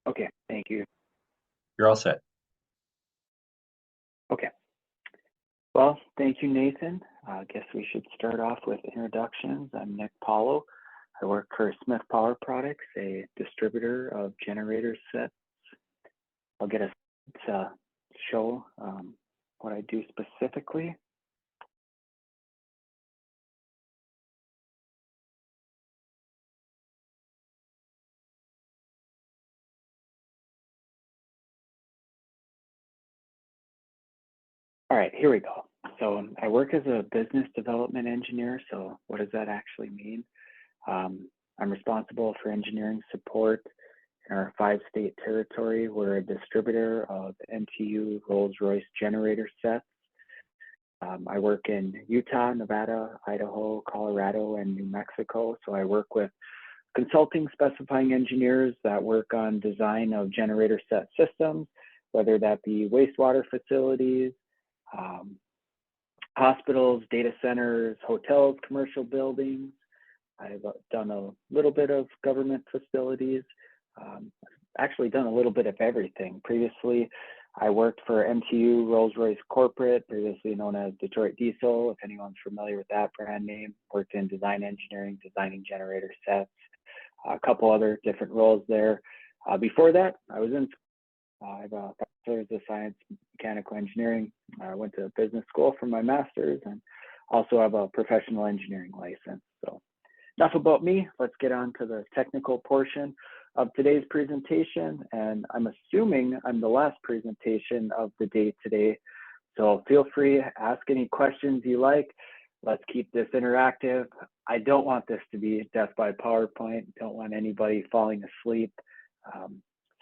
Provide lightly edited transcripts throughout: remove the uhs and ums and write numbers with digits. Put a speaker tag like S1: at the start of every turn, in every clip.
S1: Okay, thank you.
S2: You're all set.
S1: Okay. Well, thank you, Nathan. I guess we should start off with introductions. I'm Nick Paulo. I work for Smith Power Products, a distributor of generator sets. I'll get us to show what I do specifically. All right, here we go. So I work as a business development engineer. So what does that actually mean? I'm responsible for engineering support in our 5-state territory. We're a distributor of NTU Rolls-Royce generator sets. I work in Utah, Nevada, Idaho, Colorado, and New Mexico. So I work with consulting specifying engineers that work on design of generator set systems, whether that be wastewater facilities, um, hospitals, data centers, hotels, commercial buildings. I've done a little bit of government facilities. Actually done a little bit of everything. Previously, I worked for MTU Rolls-Royce Corporate, previously known as Detroit Diesel, if anyone's familiar with that brand name. Worked in design engineering, designing generator sets, a couple other different roles there. Before that, I was in I have a bachelor's of science mechanical engineering. I went to business school for my master's and also have a professional engineering license. So enough about me. Let's get on to the technical portion of today's presentation. And I'm assuming I'm the last presentation of the day today. So feel free to ask any questions you like. Let's keep this interactive. I don't want this to be death by PowerPoint. Don't want anybody falling asleep.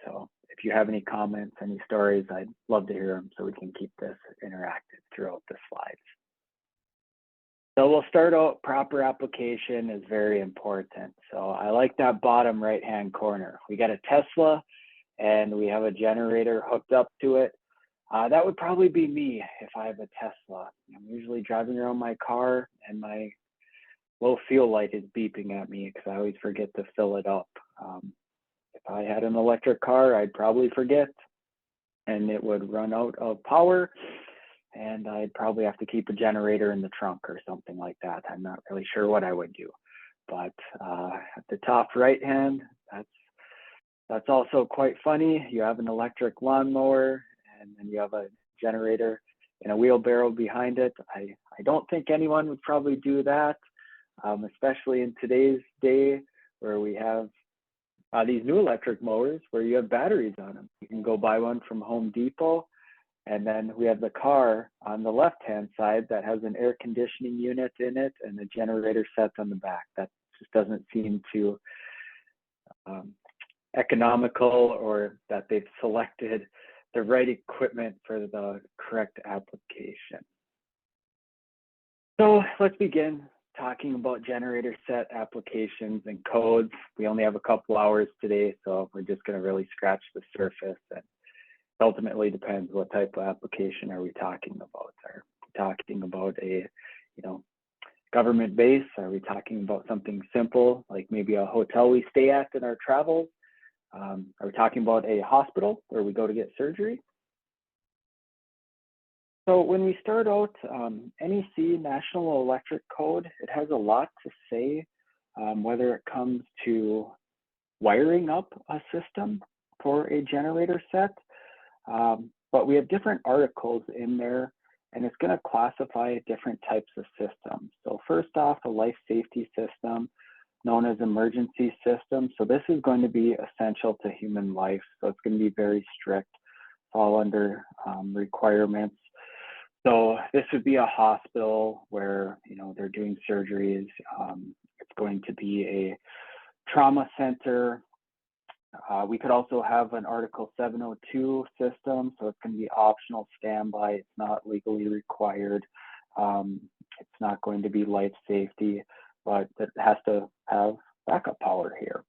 S1: So if you have any comments, any stories, I'd love to hear them so we can keep this interactive throughout the slides. So we'll start out, proper application is very important. So I like that bottom right-hand corner. We got a Tesla and we have a generator hooked up to it. That would probably be me if I have a Tesla. I'm usually driving around my car and my low fuel light is beeping at me because I always forget to fill it up. If I had an electric car, I'd probably forget and it would run out of power and I'd probably have to keep a generator in the trunk or something like that. I'm not really sure what I would do. But at the top right hand, that's also quite funny. You have an electric lawnmower and then you have a generator in a wheelbarrow behind it. I don't think anyone would probably do that, especially in today's day where we have these new electric mowers where you have batteries on them. You can go buy one from Home Depot. And then we have the car on the left-hand side that has an air conditioning unit in it and the generator sets on the back. That just doesn't seem too economical or that they've selected the right equipment for the correct application. So let's begin talking about generator set applications and codes. We only have a couple hours today, so we're just going to really scratch the surface. And ultimately depends what type of application are we talking about. Are we talking about a, government base? Are we talking about something simple like maybe a hotel we stay at in our travels? Are we talking about a hospital where we go to get surgery? So when we start out, NEC, National Electric Code, it has a lot to say, whether it comes to wiring up a system for a generator set. But we have different articles in there and it's going to classify different types of systems. So first off, a life safety system known as emergency system. So this is going to be essential to human life. So it's going to be very strict, fall under requirements. So this would be a hospital where, they're doing surgeries. It's going to be a trauma center. We could also have an Article 702 system, so it's going to be optional standby. It's not legally required. It's not going to be life safety, but it has to have backup power here.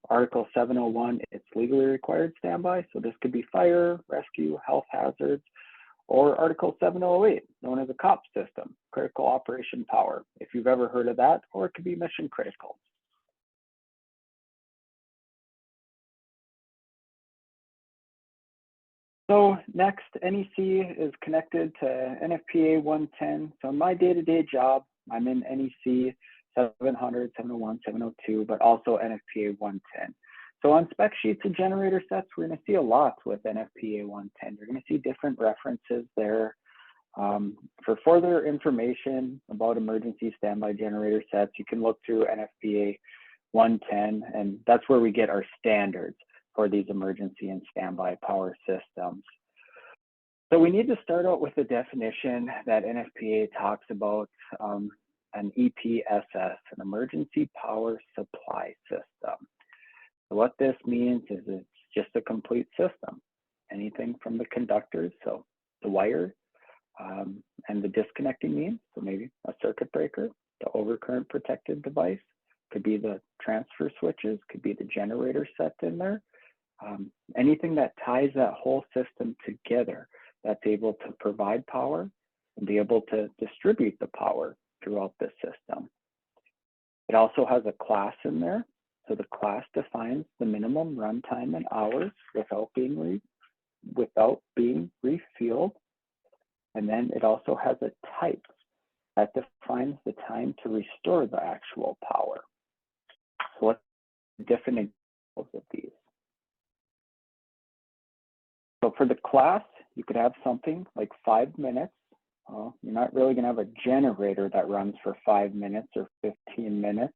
S1: Article 701, it's legally required standby, so this could be fire, rescue, health hazards, or Article 708, known as a COP system, critical operation power, if you've ever heard of that, or it could be mission critical. So next, NEC is connected to NFPA 110. So in my day-to-day job, I'm in NEC 700, 701, 702, but also NFPA 110. So on spec sheets and generator sets, we're going to see a lot with NFPA 110. You're going to see different references there. For further information about emergency standby generator sets, you can look through NFPA 110, and that's where we get our standards for these emergency and standby power systems. So we need to start out with the definition that NFPA talks about, an EPSS, an emergency power supply system. So what this means is it's just a complete system. Anything from the conductors, so the wire, and the disconnecting means, so maybe a circuit breaker, the overcurrent protected device, could be the transfer switches, could be the generator set in there. Anything that ties that whole system together that's able to provide power and be able to distribute the power throughout the system. It also has a class in there. So the class defines the minimum runtime in hours without being refueled. And then it also has a type that defines the time to restore the actual power. So what's the different examples of these? So for the class, you could have something like 5 minutes. You're not really going to have a generator that runs for 5 minutes or 15 minutes.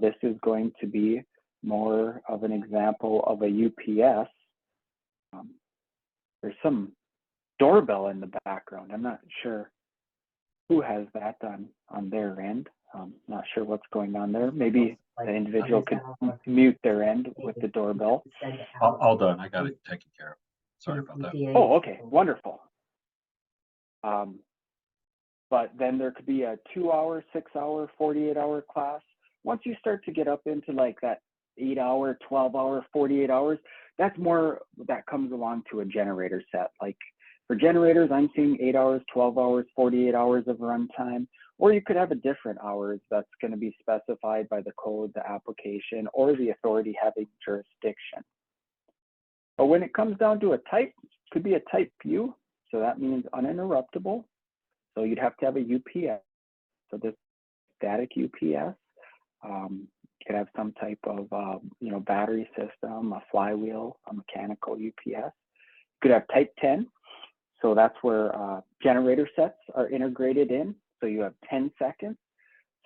S1: This is going to be more of an example of a UPS. There's some doorbell in the background. I'm not sure who has that on their end. Not sure what's going on there. Maybe the individual could mute their end with the doorbell.
S2: All done. I got it taken care of. Sorry about that.
S1: Oh, okay, wonderful. But then there could be a 2-hour, 6-hour, 48-hour class. Once you start to get up into like that 8-hour, 12-hour, 48 hours, that's more that comes along to a generator set. Like for generators, I'm seeing 8 hours, 12 hours, 48 hours of runtime, or you could have a different hours that's going to be specified by the code, the application, or the authority having jurisdiction. But when it comes down to a type, it could be a type U, so that means uninterruptible. So you'd have to have a UPS. So this static UPS. You could have some type of battery system, a flywheel, a mechanical UPS. You could have type 10. So that's where generator sets are integrated in. So you have 10 seconds.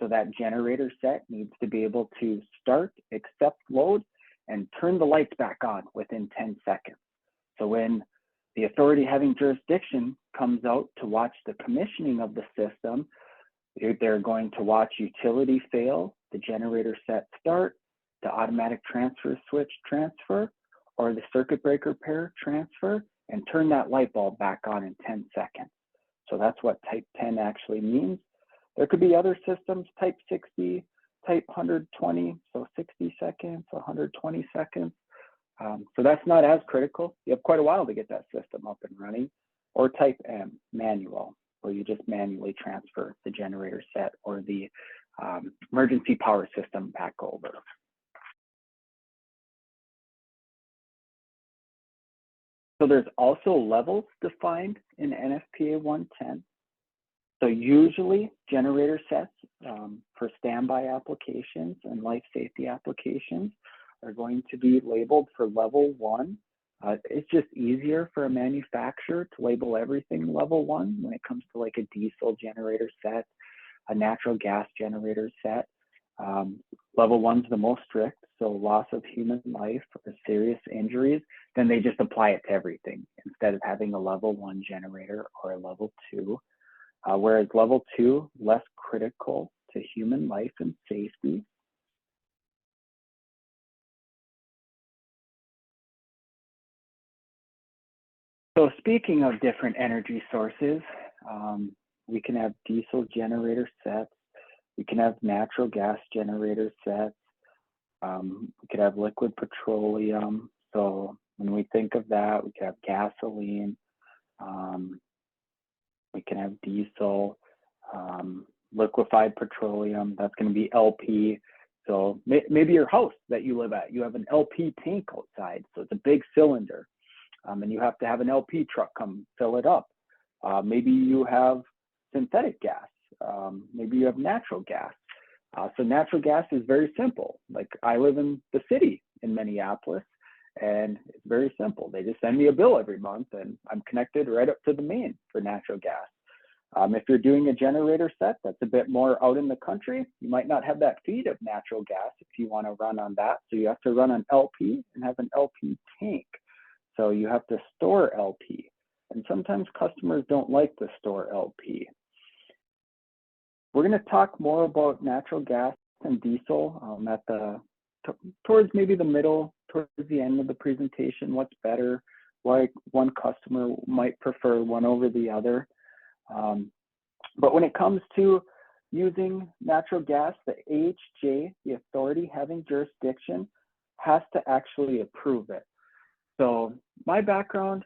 S1: So that generator set needs to be able to start, accept load, and turn the lights back on within 10 seconds. So when the authority having jurisdiction comes out to watch the commissioning of the system, they're going to watch utility fail, the generator set start, the automatic transfer switch transfer, or the circuit breaker pair transfer, and turn that light bulb back on in 10 seconds. So that's what type 10 actually means. There could be other systems, type 60, type 120, so 60 seconds, 120 seconds. So that's not as critical. You have quite a while to get that system up and running. Or type M, manual, where you just manually transfer the generator set or the emergency power system back over. So there's also levels defined in NFPA 110. So usually generator sets for standby applications and life safety applications are going to be labeled for level 1. It's just easier for a manufacturer to label everything level 1 when it comes to like a diesel generator set, a natural gas generator set. Level 1's the most strict, so loss of human life or serious injuries, then they just apply it to everything instead of having a level 1 generator or a level 2. Whereas level 2, less critical to human life and safety. So speaking of different energy sources, we can have diesel generator sets, we can have natural gas generator sets, we could have liquid petroleum. So when we think of that, we could have gasoline, we can have diesel, liquefied petroleum, that's going to be LP. So maybe your house that you live at, you have an LP tank outside, so it's a big cylinder. and you have to have an LP truck come fill it up. Maybe you have synthetic gas. Maybe you have natural gas. So natural gas is very simple. Like I live in the city in Minneapolis, and it's very simple. They just send me a bill every month, and I'm connected right up to the main for natural gas. If you're doing a generator set that's a bit more out in the country, you might not have that feed of natural gas if you want to run on that. So you have to run an LP and have an LP tank. So you have to store LP. And sometimes customers don't like to store LP. We're going to talk more about natural gas and diesel towards maybe the middle, towards the end of the presentation, what's better, why one customer might prefer one over the other. But when it comes to using natural gas, the AHJ, the authority having jurisdiction, has to actually approve it. So my background,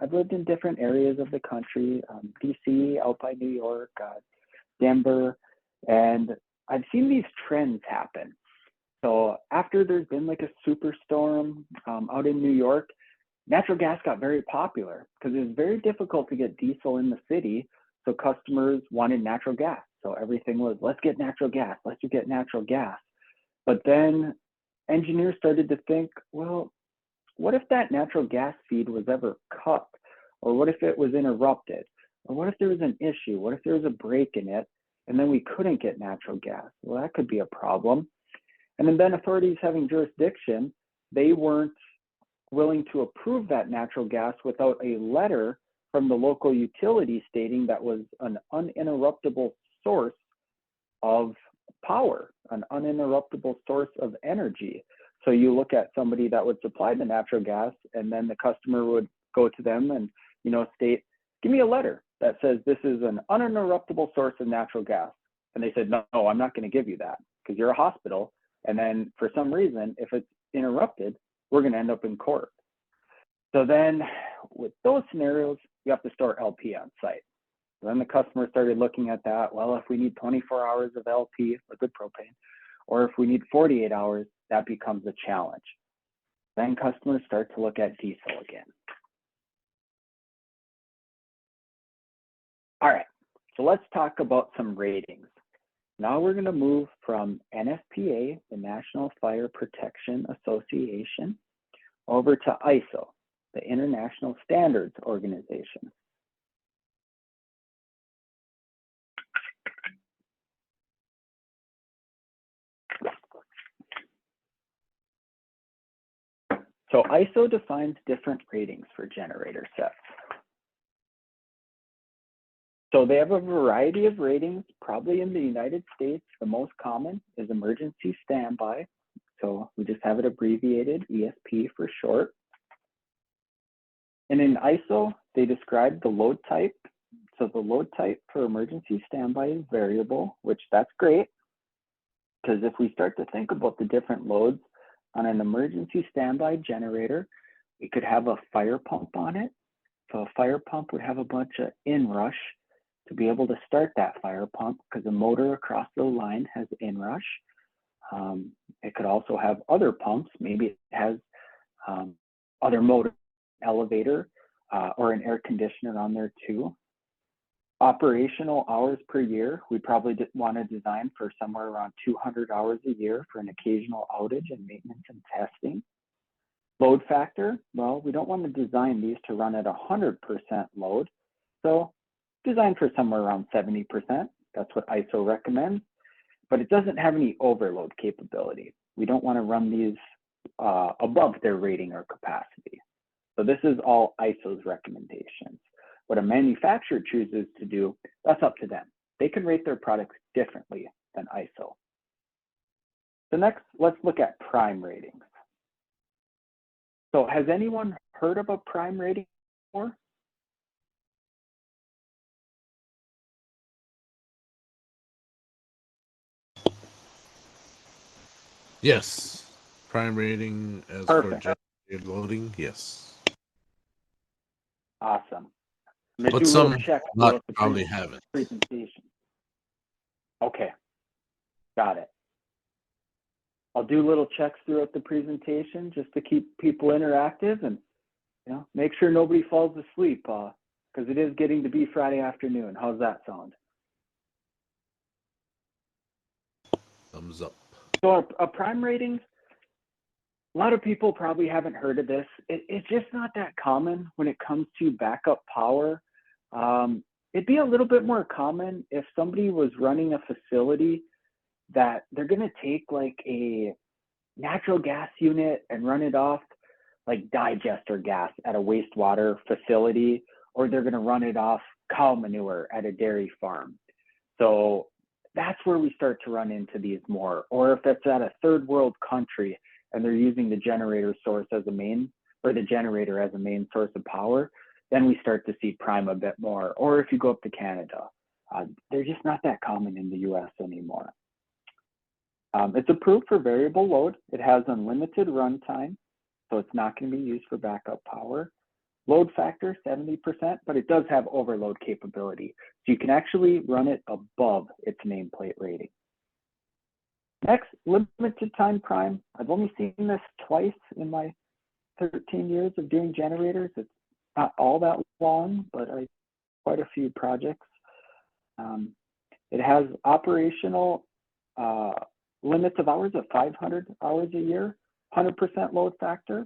S1: I've lived in different areas of the country, DC, out by New York, Denver, and I've seen these trends happen. So after there's been like a superstorm out in New York, natural gas got very popular because it was very difficult to get diesel in the city. So customers wanted natural gas. So everything was, let's get natural gas, let's get natural gas. But then engineers started to think, well, what if that natural gas feed was ever cut? Or what if it was interrupted? Or what if there was an issue? What if there was a break in it and then we couldn't get natural gas? Well, that could be a problem. And then authorities having jurisdiction, they weren't willing to approve that natural gas without a letter from the local utility stating that was an uninterruptible source of power, an uninterruptible source of energy. So you look at somebody that would supply the natural gas, and then the customer would go to them and, you know, state, give me a letter that says this is an uninterruptible source of natural gas. And they said, no, I'm not going to give you that because you're a hospital. And then for some reason, if it's interrupted, we're going to end up in court. So then with those scenarios, you have to store LP on site. So then the customer started looking at that. Well, if we need 24 hours of LP, liquid propane, or if we need 48 hours, that becomes a challenge. Then customers start to look at diesel again. All right, so let's talk about some ratings. Now we're going to move from NFPA, the National Fire Protection Association, over to ISO, the International Standards Organization. So ISO defines different ratings for generator sets. So they have a variety of ratings. Probably in the United States, the most common is emergency standby. So we just have it abbreviated, ESP for short. And in ISO, they describe the load type. So the load type for emergency standby is variable, which that's great. Because if we start to think about the different loads on an emergency standby generator, we could have a fire pump on it. So a fire pump would have a bunch of inrush to be able to start that fire pump because the motor across the line has inrush. It could also have other pumps. Maybe it has other motor, elevator, or an air conditioner on there too. Operational hours per year, we probably want to design for somewhere around 200 hours a year for an occasional outage and maintenance and testing. Load factor, well, we don't want to design these to run at 100% load. So design for somewhere around 70%. That's what ISO recommends, but it doesn't have any overload capability. We don't want to run these above their rating or capacity. So this is all ISO's recommendations. What a manufacturer chooses to do, that's up to them. They can rate their products differently than ISO. So next, let's look at prime ratings. So has anyone heard of a prime rating before?
S3: Yes. Prime rating as
S1: Perfect.
S3: for generated loading, yes.
S1: Awesome. I'm going to
S3: But
S1: do a
S3: some
S1: little check
S3: not
S1: throughout the
S3: probably haven't.
S1: presentation. Okay, got it. I'll do little checks throughout the presentation just to keep people interactive, and make sure nobody falls asleep, because it is getting to be Friday afternoon. How's that sound?
S3: Thumbs up.
S1: So a prime rating, a lot of people probably haven't heard of this. It's just not that common when it comes to backup power. It'd be a little bit more common if somebody was running a facility that they're going to take like a natural gas unit and run it off like digester gas at a wastewater facility, or they're going to run it off cow manure at a dairy farm. So that's where we start to run into these more. Or if it's at a third world country and they're using the generator source as a main, or the generator as a main source of power, then we start to see prime a bit more. Or if you go up to Canada, they're just not that common in the US anymore. It's approved for variable load. It has unlimited runtime, so it's not going to be used for backup power. Load factor, 70%, but it does have overload capability. So you can actually run it above its nameplate rating. Next, limited time prime. I've only seen this twice in my 13 years of doing generators. It's not all that long, but I quite a few projects. It has operational limits of hours of 500 hours a year, 100% load factor.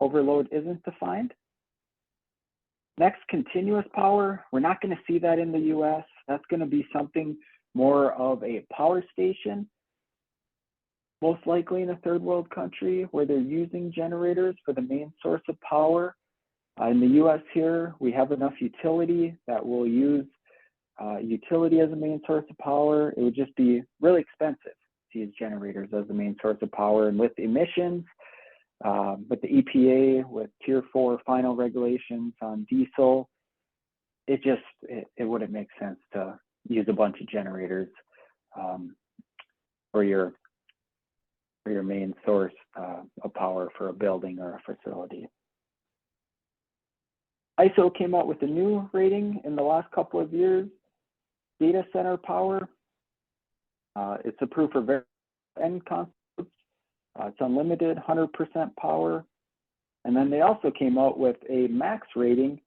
S1: Overload isn't defined. Next, continuous power. We're not going to see that in the US. That's going to be something more of a power station, most likely in a third world country where they're using generators for the main source of power. In the US here, we have enough utility that we'll use utility as a main source of power. It would just be really expensive to use generators as the main source of power. And with emissions, with the EPA, with Tier 4 final regulations on diesel, it wouldn't make sense to use a bunch of generators for your main source of power for a building or a facility. ISO came out with a new rating in the last couple of years. Data center power, it's approved for various end concepts. It's unlimited, 100% power. And then they also came out with a max rating,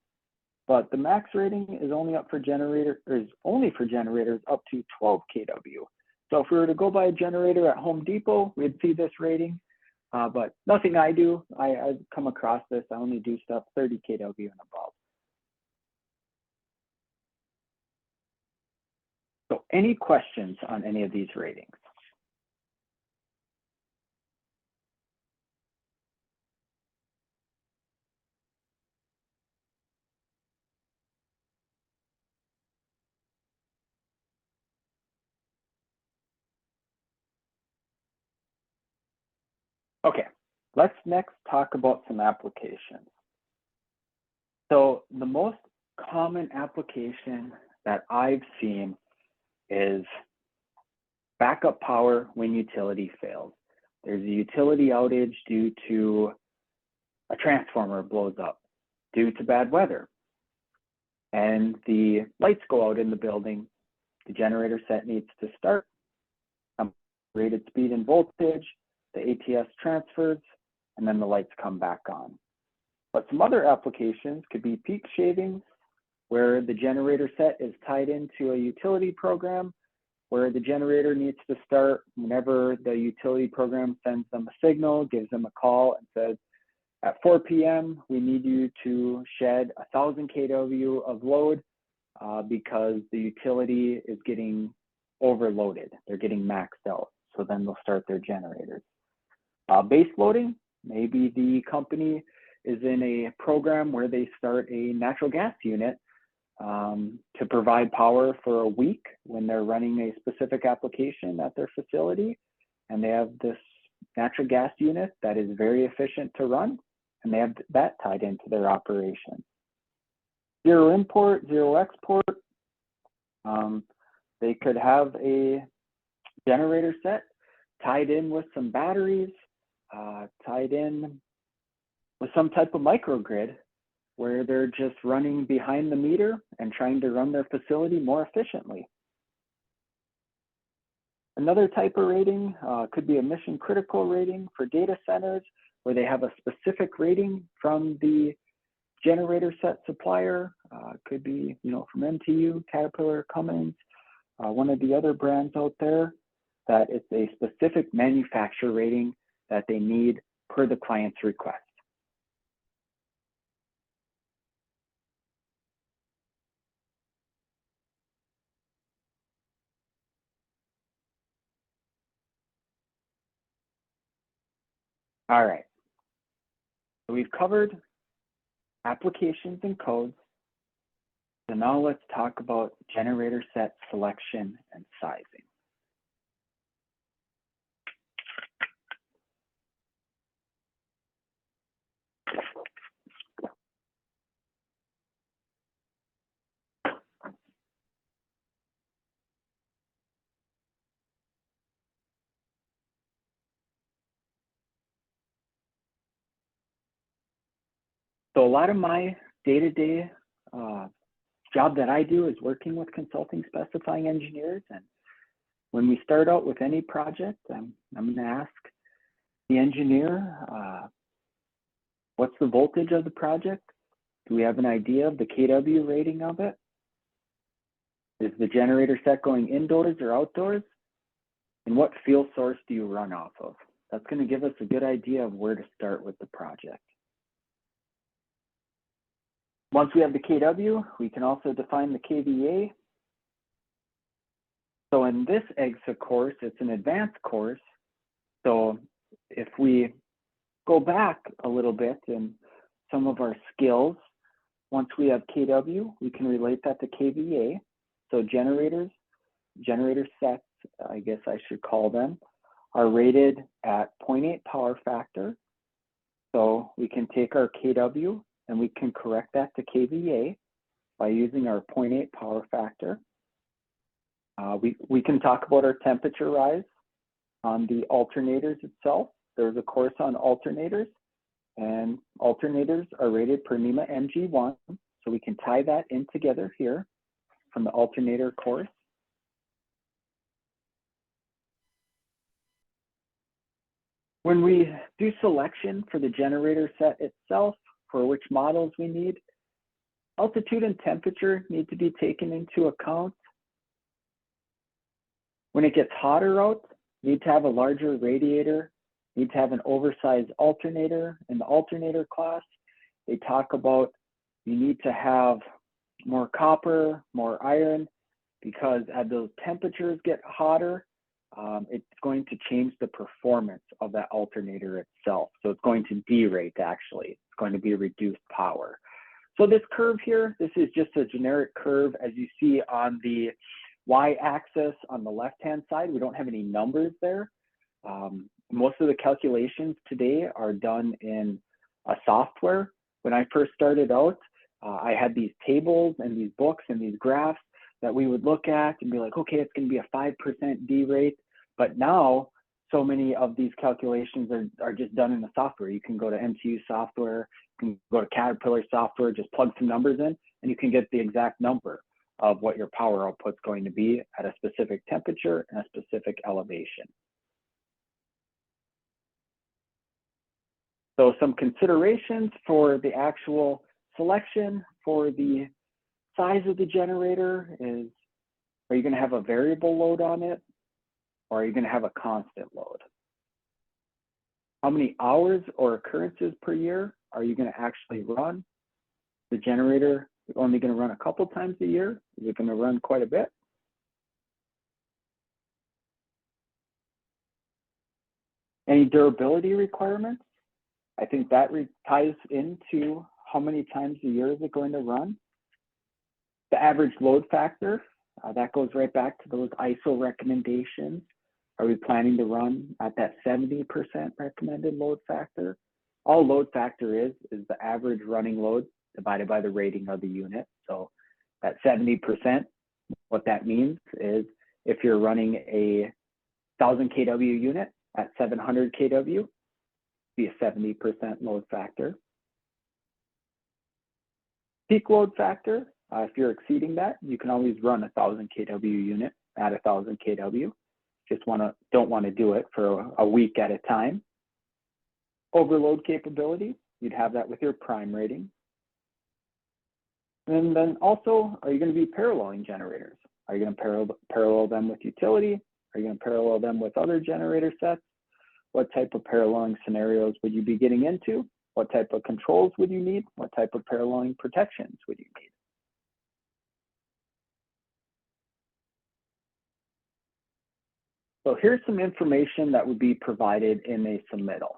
S1: but the max rating is only for generators up to 12 kW. So if we were to go buy a generator at Home Depot, we'd see this rating, but nothing I do. I've come across this. I only do stuff 30 kW and above. So any questions on any of these ratings? Okay, let's next talk about some applications. So the most common application that I've seen is backup power when utility fails. There's a utility outage due to a transformer blows up, due to bad weather, and the lights go out in the building. The generator set needs to start, rated speed and voltage, the ATS transfers, and then the lights come back on. But some other applications could be peak shaving, where the generator set is tied into a utility program, where the generator needs to start whenever the utility program sends them a signal, gives them a call, and says, at 4 p.m., we need you to shed 1,000 kW of load because the utility is getting overloaded. They're getting maxed out. So then they'll start their generators. Base loading, maybe the company is in a program where they start a natural gas unit to provide power for a week when they're running a specific application at their facility. And they have this natural gas unit that is very efficient to run, and they have that tied into their operation. Zero import, zero export. They could have a generator set tied in with some batteries, tied in with some type of microgrid where they're just running behind the meter and trying to run their facility more efficiently. Another type of rating could be a mission critical rating for data centers, where they have a specific rating from the generator set supplier. Could be, from MTU, Caterpillar, Cummins, one of the other brands out there, that it's a specific manufacturer rating that they need per the client's request. All right, so we've covered applications and codes. So now let's talk about generator set selection and sizing. So a lot of my day-to-day job that I do is working with consulting specifying engineers. And when we start out with any project, I'm going to ask the engineer, what's the voltage of the project? Do we have an idea of the kW rating of it? Is the generator set going indoors or outdoors? And what fuel source do you run off of? That's going to give us a good idea of where to start with the project. Once we have the kW, we can also define the kVA. So in this EGSA course, it's an advanced course. So if we go back a little bit in some of our skills, once we have kW, we can relate that to kVA. So generator sets, I guess I should call them, are rated at 0.8 power factor. So we can take our kW and we can correct that to kVA by using our 0.8 power factor. We can talk about our temperature rise on the alternators itself. There's a course on alternators, and alternators are rated per NEMA MG1. So we can tie that in together here from the alternator course. When we do selection for the generator set itself, for which models we need, altitude and temperature need to be taken into account. When it gets hotter out, you need to have a larger radiator, you need to have an oversized alternator. In the alternator class, they talk about you need to have more copper, more iron, because as those temperatures get hotter, it's going to change the performance of that alternator itself. So it's going to derate actually. It's going to be reduced power. So this curve here, this is just a generic curve as you see on the y-axis on the left-hand side. We don't have any numbers there. Most of the calculations today are done in a software. When I first started out, I had these tables and these books and these graphs that we would look at and be like, okay, it's going to be a 5% derate. But now, so many of these calculations are just done in the software. You can go to MTU software, you can go to Caterpillar software, just plug some numbers in, and you can get the exact number of what your power output's going to be at a specific temperature and a specific elevation. So some considerations for the actual selection for the size of the generator is, are you going to have a variable load on it, or are you going to have a constant load? How many hours or occurrences per year are you going to actually run? The generator is only going to run a couple times a year. Is it going to run quite a bit? Any durability requirements? I think that ties into how many times a year is it going to run. The average load factor, that goes right back to those ISO recommendations. Are we planning to run at that 70% recommended load factor? All load factor is the average running load divided by the rating of the unit. So that 70%, what that means is if you're running a 1000 kW unit at 700 kW, be a 70% load factor. Peak load factor, if you're exceeding that, you can always run a 1000 kW unit at 1000 kW. Just don't want to do it for a week at a time. Overload capability, you'd have that with your prime rating. And then also, are you going to be paralleling generators? Are you going to parallel them with utility? Are you going to parallel them with other generator sets? What type of paralleling scenarios would you be getting into? What type of controls would you need? What type of paralleling protections would you need? So here's some information that would be provided in a submittal.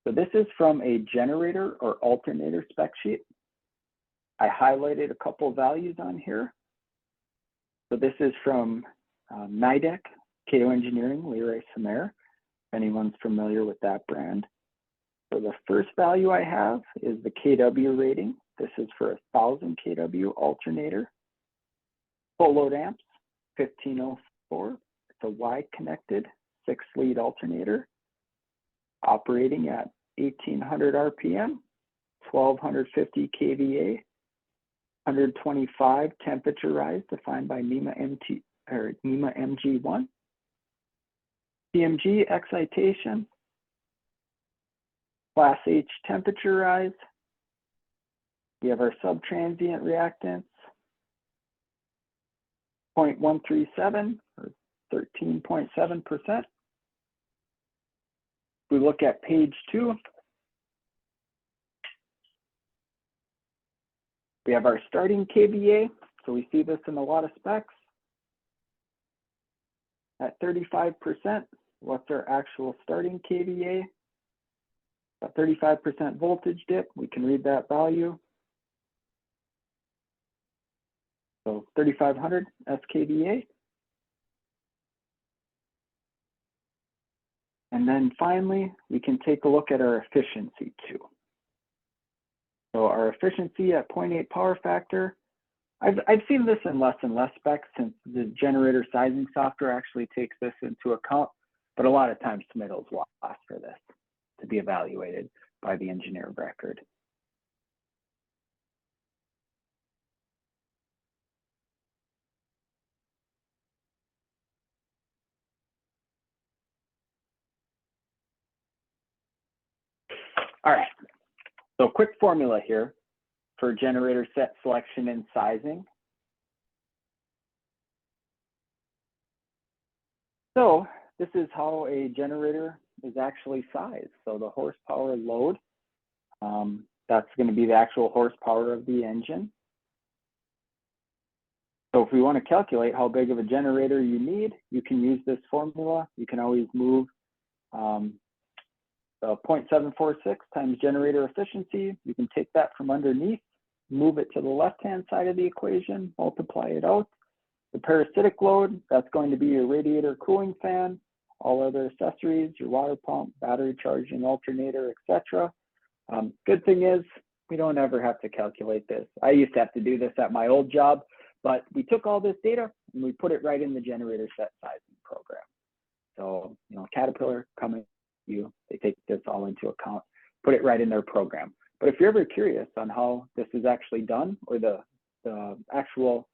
S1: So this is from a generator or alternator spec sheet. I highlighted a couple of values on here. So this is from NIDEC, Cato Engineering, Leroy Samer, if anyone's familiar with that brand. So the first value I have is the kW rating. This is for 1,000 kW alternator. Full load amps, 1504. It's a Y-connected 6-lead alternator operating at 1,800 RPM, 1,250 kVA, 125 temperature rise defined by NEMA MG1. PMG excitation, Class H temperature rise. We have our subtransient reactance, 0.137 or 13.7%. We look at page 2. We have our starting KVA. So we see this in a lot of specs. At 35%, what's our actual starting KVA? A 35% voltage dip, we can read that value. So 3,500 SKVA. And then finally, we can take a look at our efficiency too. So our efficiency at 0.8 power factor, I've seen this in less and less specs since the generator sizing software actually takes this into account, but a lot of times submittals will ask for this to be evaluated by the engineer of record. All right, so quick formula here for generator set selection and sizing. So this is how a generator is actually sized. So the horsepower load, that's going to be the actual horsepower of the engine. So if we want to calculate how big of a generator you need, you can use this formula. You can always move the 0.746 times generator efficiency. You can take that from underneath, move it to the left-hand side of the equation, multiply it out. The parasitic load, that's going to be your radiator cooling fan, all other accessories, your water pump, battery charging alternator, etc. Good thing is we don't ever have to calculate this. I used to have to do this at my old job, but we took all this data and we put it right in the generator set sizing program. So, you know, Caterpillar, Cummins, they take this all into account, put it right in their program. But if you're ever curious on how this is actually done or the actual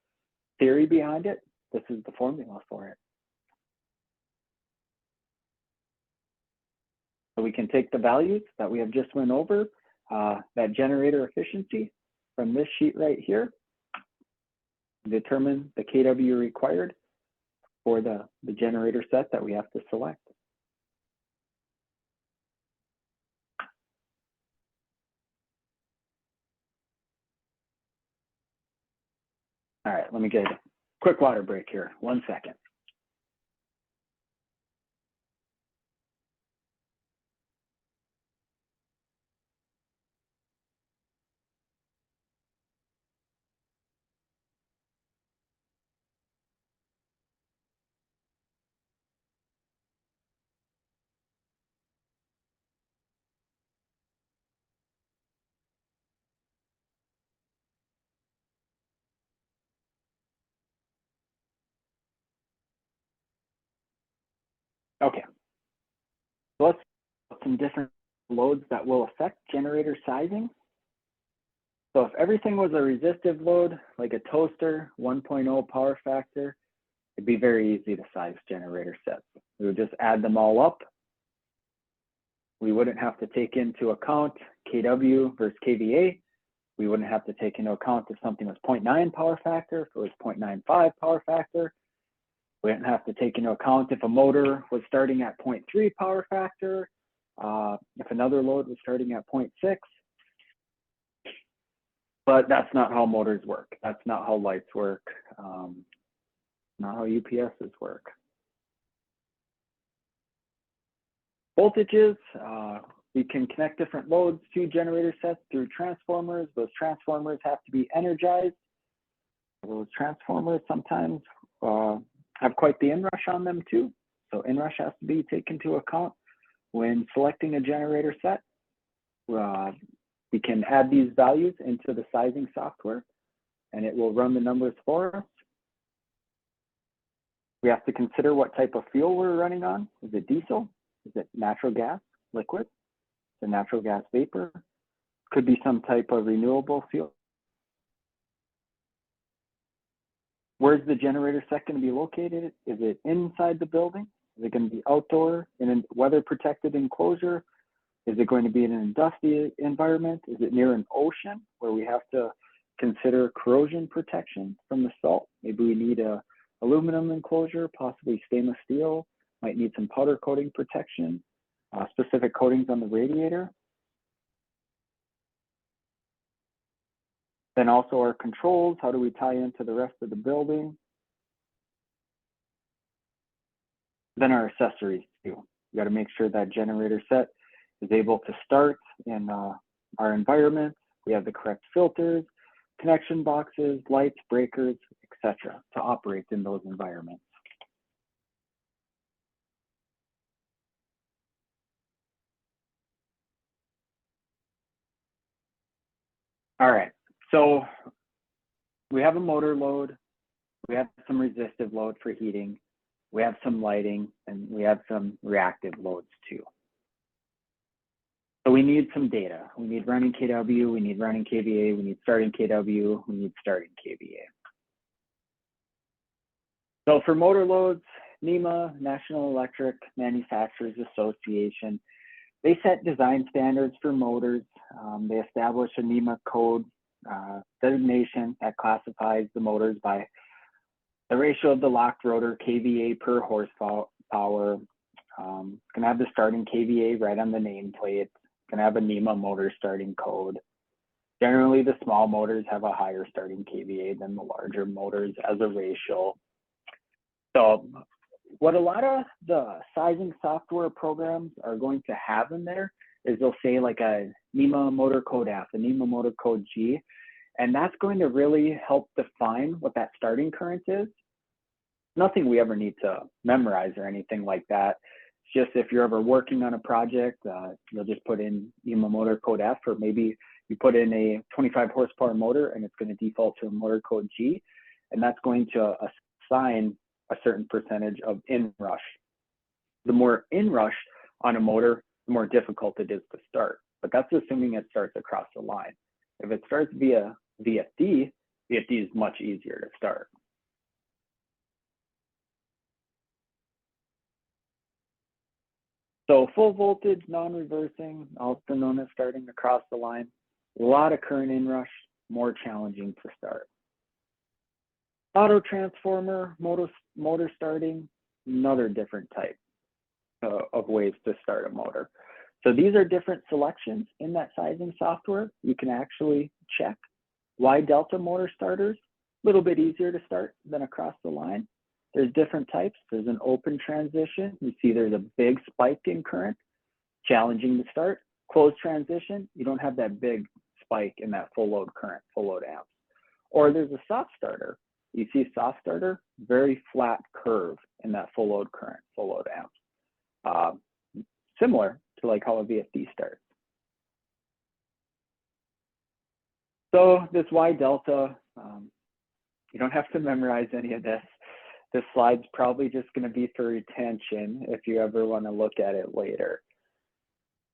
S1: theory behind it, this is the formula for it. So we can take the values that we have just went over, that generator efficiency from this sheet right here, determine the kW required for the generator set that we have to select. All right, let me get a quick water break here. 1 second. Okay, so let's look at some different loads that will affect generator sizing. So if everything was a resistive load, like a toaster, 1.0 power factor, it'd be very easy to size generator sets. We would just add them all up. We wouldn't have to take into account kW versus kVA. We wouldn't have to take into account if something was 0.9 power factor, if it was 0.95 power factor. We didn't have to take into account if a motor was starting at 0.3 power factor, if another load was starting at 0.6. But that's not how motors work. That's not how lights work. Not how UPSs work. Voltages, we can connect different loads to generator sets through transformers. Those transformers have to be energized. Those transformers sometimes have quite the inrush on them too. So inrush has to be taken into account when selecting a generator set. We can add these values into the sizing software and it will run the numbers for us. We have to consider what type of fuel we're running on. Is it diesel? Is it natural gas, liquid? Is it natural gas vapor? Could be some type of renewable fuel. Where's the generator set going to be located? Is it inside the building? Is it going to be outdoor in a weather protected enclosure? Is it going to be in an industrial environment? Is it near an ocean where we have to consider corrosion protection from the salt? Maybe we need a aluminum enclosure, possibly stainless steel, might need some powder coating protection, specific coatings on the radiator. Then also our controls, how do we tie into the rest of the building? Then our accessories too. You gotta make sure that generator set is able to start in our environment. We have the correct filters, connection boxes, lights, breakers, etc. to operate in those environments. All right, so we have a motor load, we have some resistive load for heating, we have some lighting, and we have some reactive loads too. So we need some data. We need running kW, we need running kVA, we need starting kW, we need starting kVA. So for motor loads, NEMA, National Electric Manufacturers Association, they set design standards for motors. They establish a NEMA code designation that classifies the motors by the ratio of the locked rotor kVA per horsepower. Can have the starting kVA right on the nameplate. Can have a NEMA motor starting code. Generally, the small motors have a higher starting kVA than the larger motors as a ratio. So what a lot of the sizing software programs are going to have in there is they'll say like a NEMA motor code F, a NEMA motor code G, and that's going to really help define what that starting current is. Nothing we ever need to memorize or anything like that. It's just if you're ever working on a project, you'll just put in NEMA motor code F, or maybe you put in a 25 horsepower motor and it's going to default to a motor code G, and that's going to assign a certain percentage of inrush. The more inrush on a motor, the more difficult it is to start. But that's assuming it starts across the line. If it starts via VFD, VFD is much easier to start. So full voltage, non-reversing, also known as starting across the line. A lot of current inrush, more challenging to start. Auto transformer, motor starting, another different type of ways to start a motor. So these are different selections in that sizing software. You can actually check Y delta motor starters, a little bit easier to start than across the line. There's different types. There's an open transition. You see there's a big spike in current, challenging to start. Closed transition, you don't have that big spike in that full load current, full load amps. Or there's a soft starter. You see soft starter, very flat curve in that full load current, full load amps. Similar to like how a VFD starts. So this Y delta, you don't have to memorize any of this. This slide's probably just going to be for retention if you ever want to look at it later.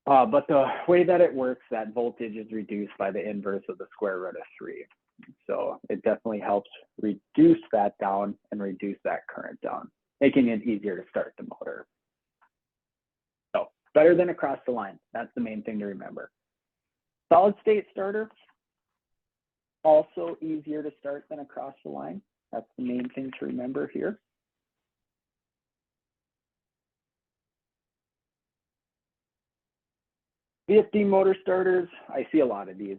S1: But the way that it works, that voltage is reduced by the inverse of the square root of 3. So it definitely helps reduce that down and reduce that current down, making it easier to start the motor. So better than across the line. That's the main thing to remember. Solid state starter. also easier to start than across the line. That's the main thing to remember here. VFD motor starters, I see a lot of these.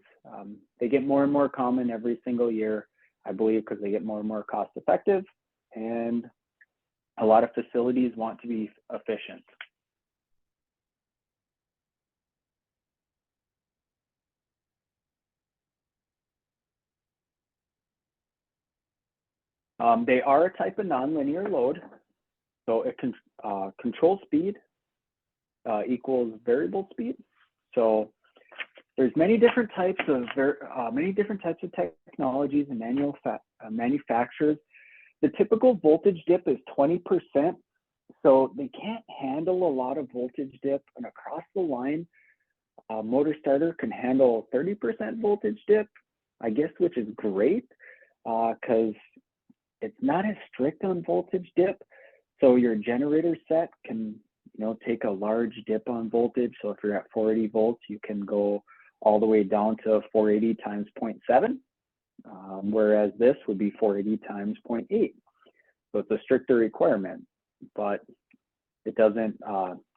S1: They get more and more common every single year, I believe, because they get more and more cost effective, and a lot of facilities want to be efficient. They are a type of nonlinear load, so it can control speed equals variable speed. So there's many different types of technologies and manufacturers. The typical voltage dip is 20%, so they can't handle a lot of voltage dip. And across the line, a motor starter can handle 30% voltage dip, I guess, which is great because it's not as strict on voltage dip. So your generator set can, take a large dip on voltage. So if you're at 480 volts, you can go all the way down to 480 times 0.7, whereas this would be 480 times 0.8. So it's a stricter requirement, but it doesn't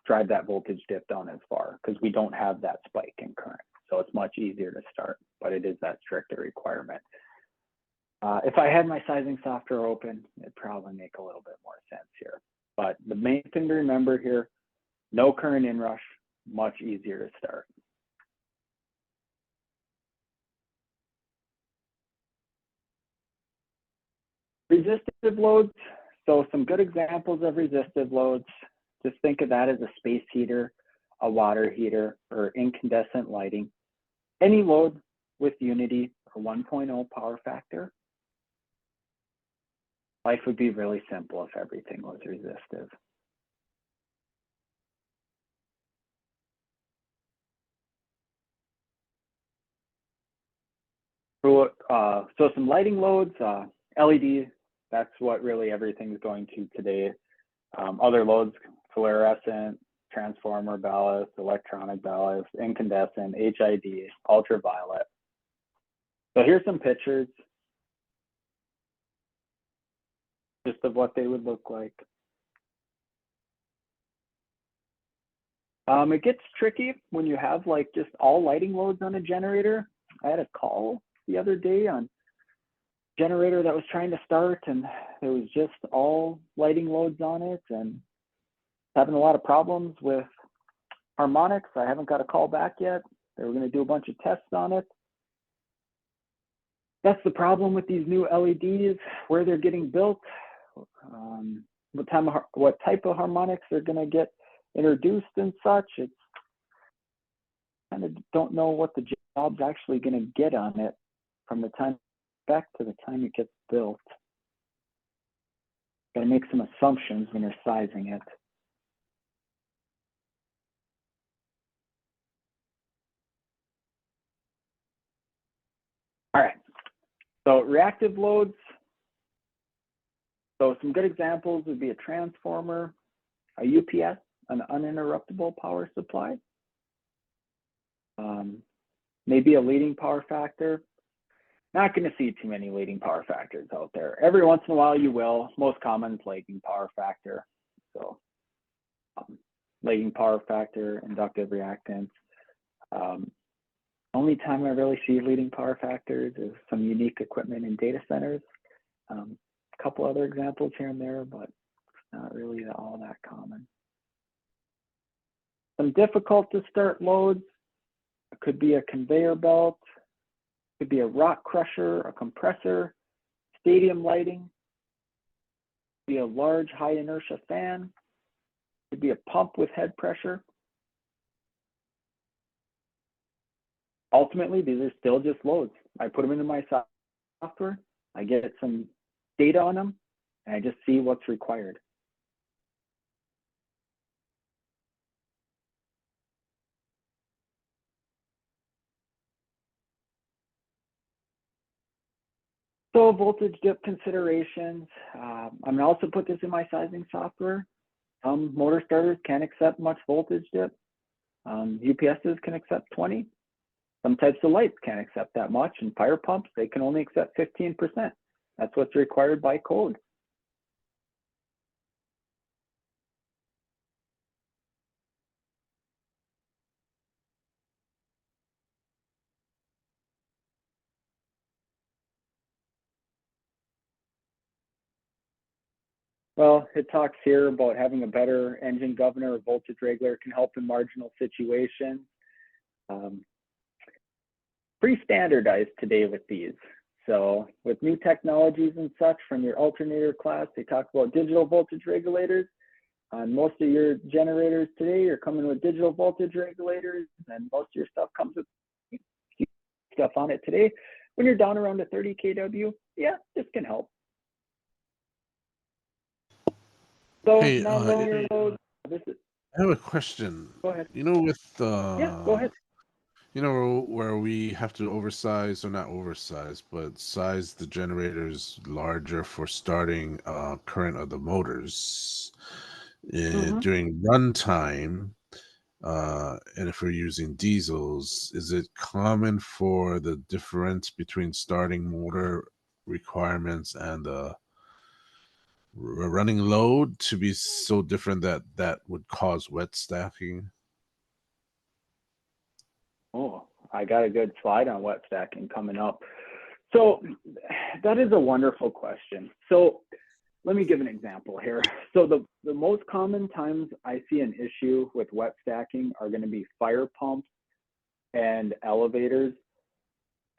S1: drive that voltage dip down as far because we don't have that spike in current. So it's much easier to start, but it is that stricter requirement. If I had my sizing software open, it'd probably make a little bit more sense here. But the main thing to remember here, no current inrush, much easier to start. Resistive loads, so some good examples of resistive loads. Just think of that as a space heater, a water heater, or incandescent lighting. Any load with unity or 1.0 power factor. Life would be really simple if everything was resistive. So some lighting loads, LED, that's what really everything's going to today. Other loads, fluorescent, transformer ballast, electronic ballast, incandescent, HID, ultraviolet. So here's some pictures just of what they would look like. It gets tricky when you have like just all lighting loads on a generator. I had a call the other day on a generator that was trying to start, and there was just all lighting loads on it and having a lot of problems with harmonics. I haven't got a call back yet. They were going to do a bunch of tests on it. That's the problem with these new LEDs, where they're getting built, what type of harmonics they're going to get introduced and such. It's kind of don't know what the job's actually going to get on it from the time back to the time it gets built. Got to make some assumptions when you're sizing it. All right, so reactive loads. So some good examples would be a transformer, a UPS, an uninterruptible power supply, maybe a leading power factor. Not going to see too many leading power factors out there. Every once in a while you will. Most common is lagging power factor. So lagging power factor, inductive reactance. Only time I really see leading power factors is some unique equipment in data centers. A couple other examples here and there, but not really all that common. Some difficult to start loads. It could be a conveyor belt, could be a rock crusher, a compressor, stadium lighting, could be a large high inertia fan, could be a pump with head pressure. Ultimately, these are still just loads. I put them into my software, I get some data on them, and I just see what's required. So voltage dip considerations. I'm gonna also put this in my sizing software. Some motor starters can accept much voltage dip. UPSs can accept 20. Some types of lights can't accept that much, and fire pumps, they can only accept 15%. That's what's required by code. Well, it talks here about having a better engine governor or voltage regulator can help in marginal situations. Pre-standardized today with these. So with new technologies and such from your alternator class, they talk about digital voltage regulators. On most of your generators today, you're coming with digital voltage regulators, and most of your stuff comes with stuff on it today. When you're down around to 30 kW, yeah, this can help. So
S3: Hey,
S1: non-linear loads.
S3: I have a question.
S1: Go ahead.
S3: You know, with
S1: Yeah, go ahead.
S3: you know, where we have to oversize, or not oversize, but size the generators larger for starting current of the motors during runtime. And if we're using diesels, is it common for the difference between starting motor requirements and the running load to be so different that that would cause wet stacking?
S1: Oh, I got a good slide on wet stacking coming up. So that is a wonderful question. So let me give an example here. So the most common times I see an issue with wet stacking are going to be fire pumps and elevators.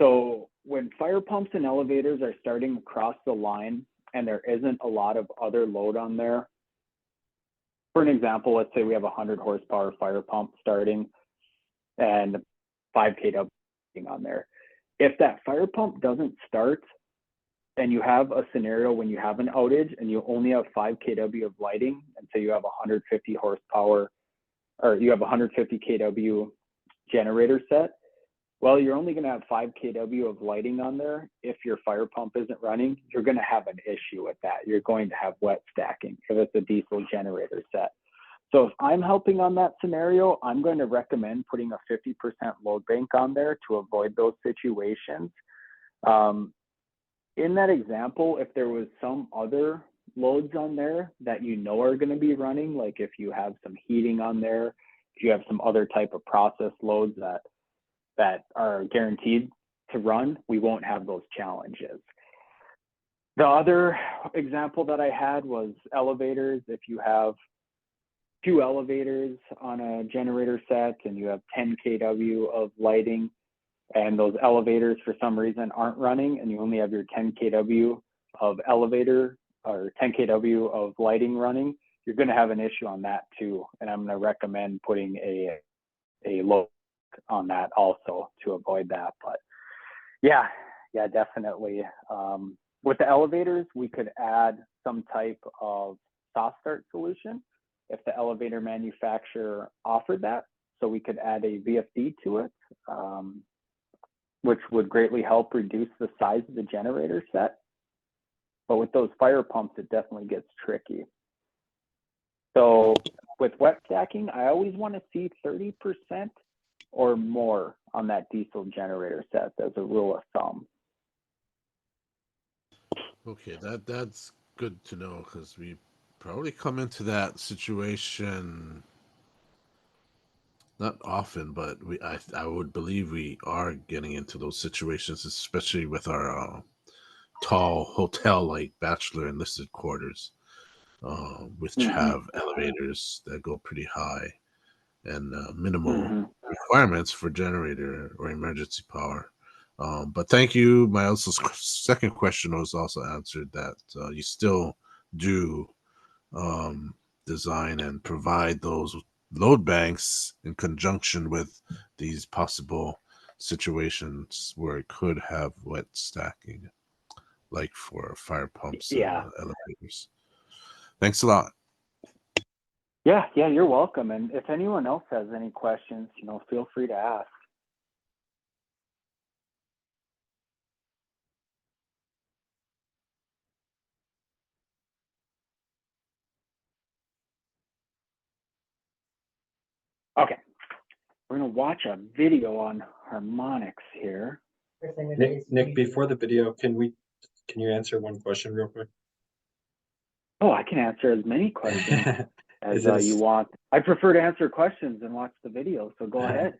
S1: So when fire pumps and elevators are starting across the line and there isn't a lot of other load on there, for an example, let's say we have a 100 horsepower fire pump starting and 5 kW on there. If that fire pump doesn't start and you have a scenario when you have an outage and you only have 5 kW of lighting, and say you have 150 horsepower or you have 150 kW generator set, well, you're only going to have 5 kW of lighting on there. If your fire pump isn't running, you're going to have an issue with that. You're going to have wet stacking if it's a diesel generator set. So if I'm helping on that scenario, I'm going to recommend putting a 50% load bank on there to avoid those situations. In that example, if there was some other loads on there that you know are going to be running, like if you have some heating on there, if you have some other type of process loads that are guaranteed to run, we won't have those challenges. The other example that I had was elevators. If you have 2 elevators on a generator set and you have 10 kW of lighting, and those elevators for some reason aren't running, and you only have your 10 kW of elevator or 10 kW of lighting running, you're going to have an issue on that too. And I'm going to recommend putting a load on that also to avoid that. But yeah, definitely. With the elevators, we could add some type of soft start solution if the elevator manufacturer offered that. So we could add a VFD to it, which would greatly help reduce the size of the generator set. But with those fire pumps, it definitely gets tricky. So with wet stacking, I always want to see 30% or more on that diesel generator set as a rule of thumb.
S3: Okay, that's good to know, because we probably come into that situation not often, but I would believe we are getting into those situations, especially with our tall hotel-like bachelor enlisted quarters, which have elevators that go pretty high and minimal requirements for generator or emergency power. But thank you. My also second question was also answered, that you still do design and provide those load banks in conjunction with these possible situations where it could have wet stacking, like for fire pumps and elevators. Thanks a lot.
S1: Yeah, you're welcome. And if anyone else has any questions, feel free to ask. Okay, we're gonna watch a video on harmonics here.
S2: Nick, before the video, can you answer one question real quick?
S1: Oh, I can answer as many questions as you
S2: Is
S1: want. I prefer to answer questions and watch the video, so go ahead.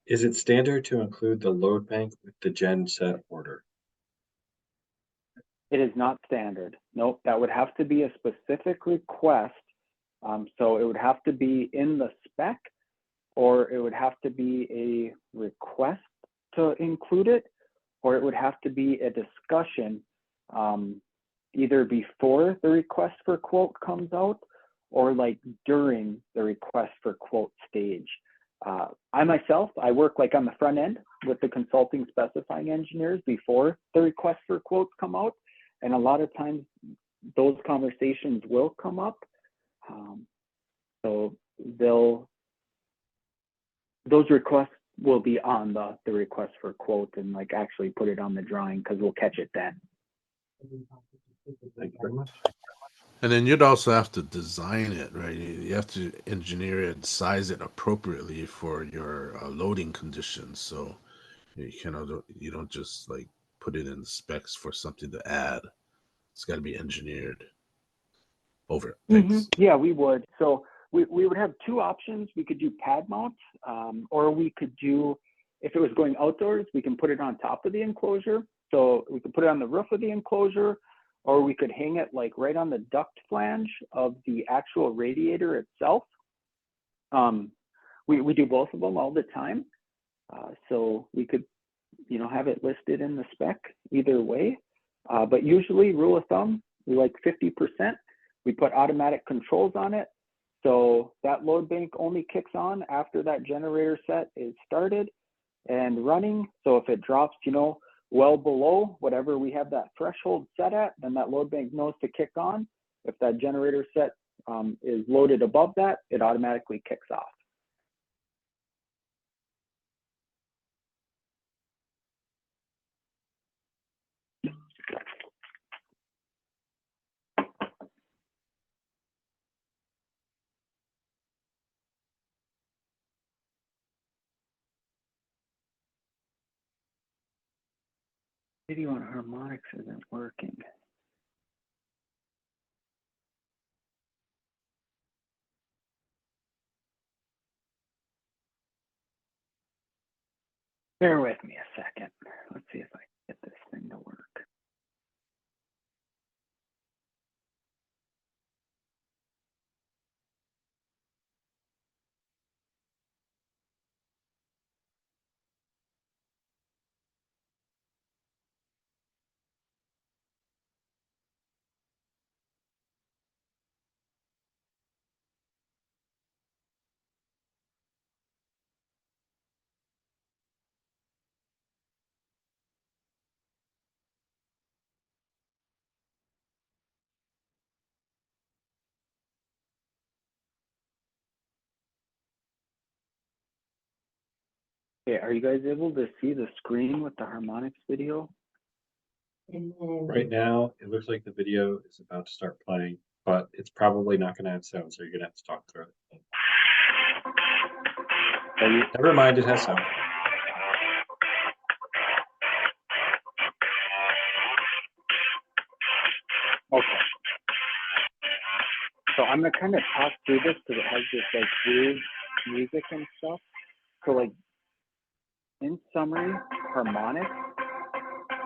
S2: it standard to include the load bank with the gen set order?
S1: It is not standard. Nope, that would have to be a specific request. So it would have to be in the spec, or it would have to be a request to include it, or it would have to be a discussion either before the request for quote comes out or like during the request for quote stage. I myself, I work like on the front end with the consulting specifying engineers before the request for quotes come out. And a lot of times those conversations will come up. So those requests will be on the request for quote and like actually put it on the drawing because we'll catch it then.
S2: Thank you very much.
S3: And then you'd also have to design it, right? You have to engineer it, size it appropriately for your loading conditions. So you don't just like put it in the specs for something to add. It's got to be engineered over. Thanks.
S1: Yeah, we would. So we would have two options. We could do pad mount, or we could do, if it was going outdoors, we can put it on top of the enclosure. So we could put it on the roof of the enclosure, or we could hang it like right on the duct flange of the actual radiator itself. We do both of them all the time. So we could, have it listed in the spec either way. But usually, rule of thumb, we like 50%. We put automatic controls on it. So that load bank only kicks on after that generator set is started and running. So if it drops, well below whatever we have that threshold set at, then that load bank knows to kick on. If that generator set is loaded above that, it automatically kicks off. Video on harmonics isn't working. Bear with me a second. Let's see if I can get this thing to work. Okay, are you guys able to see the screen with the harmonics video?
S2: Right now, it looks like the video is about to start playing, but it's probably not going to have sound, so you're going to have to talk through it. Never mind, it has sound.
S1: Okay. So I'm gonna kind of talk through this because it has this like weird music and stuff. So like in summary, harmonics,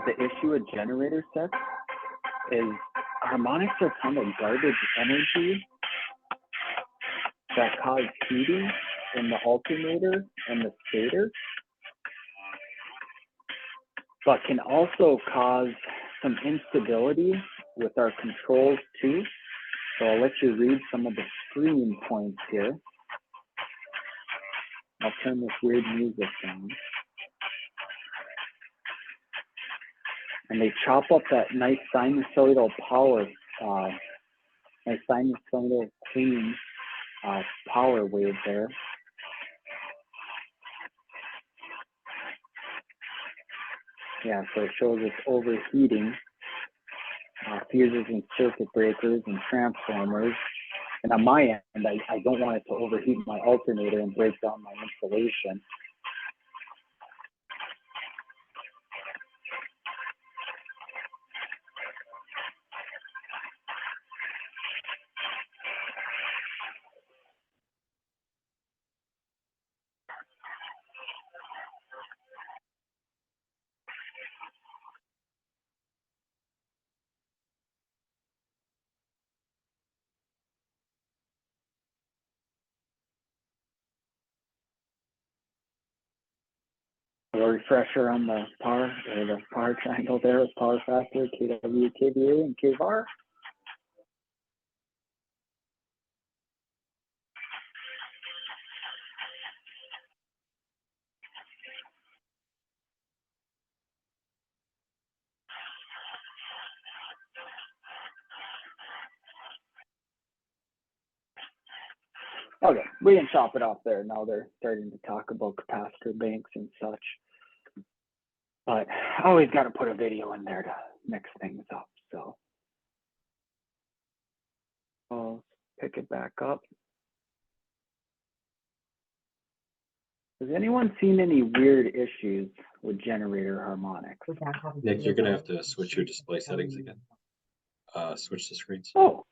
S1: the issue with generator sets is harmonics are kind of garbage energy that cause heating in the alternator and the stator, but can also cause some instability with our controls too. So I'll let you read some of the screen points here. I'll turn this weird music down. And they chop up that nice sinusoidal power, nice sinusoidal clean power wave there. Yeah, so it shows us overheating fuses and circuit breakers and transformers. And on my end, I don't want it to overheat my alternator and break down my insulation. A refresher on the power, or the power triangle there, power factor, kW, kVA, and kVAR. Okay, we can chop it off there. Now they're starting to talk about capacitor banks and such. But I always got to put a video in there to mix things up. So I'll pick it back up. Has anyone seen any weird issues with generator harmonics?
S2: Nick, you're gonna have to switch your display settings again. Switch the screens.
S1: Oh.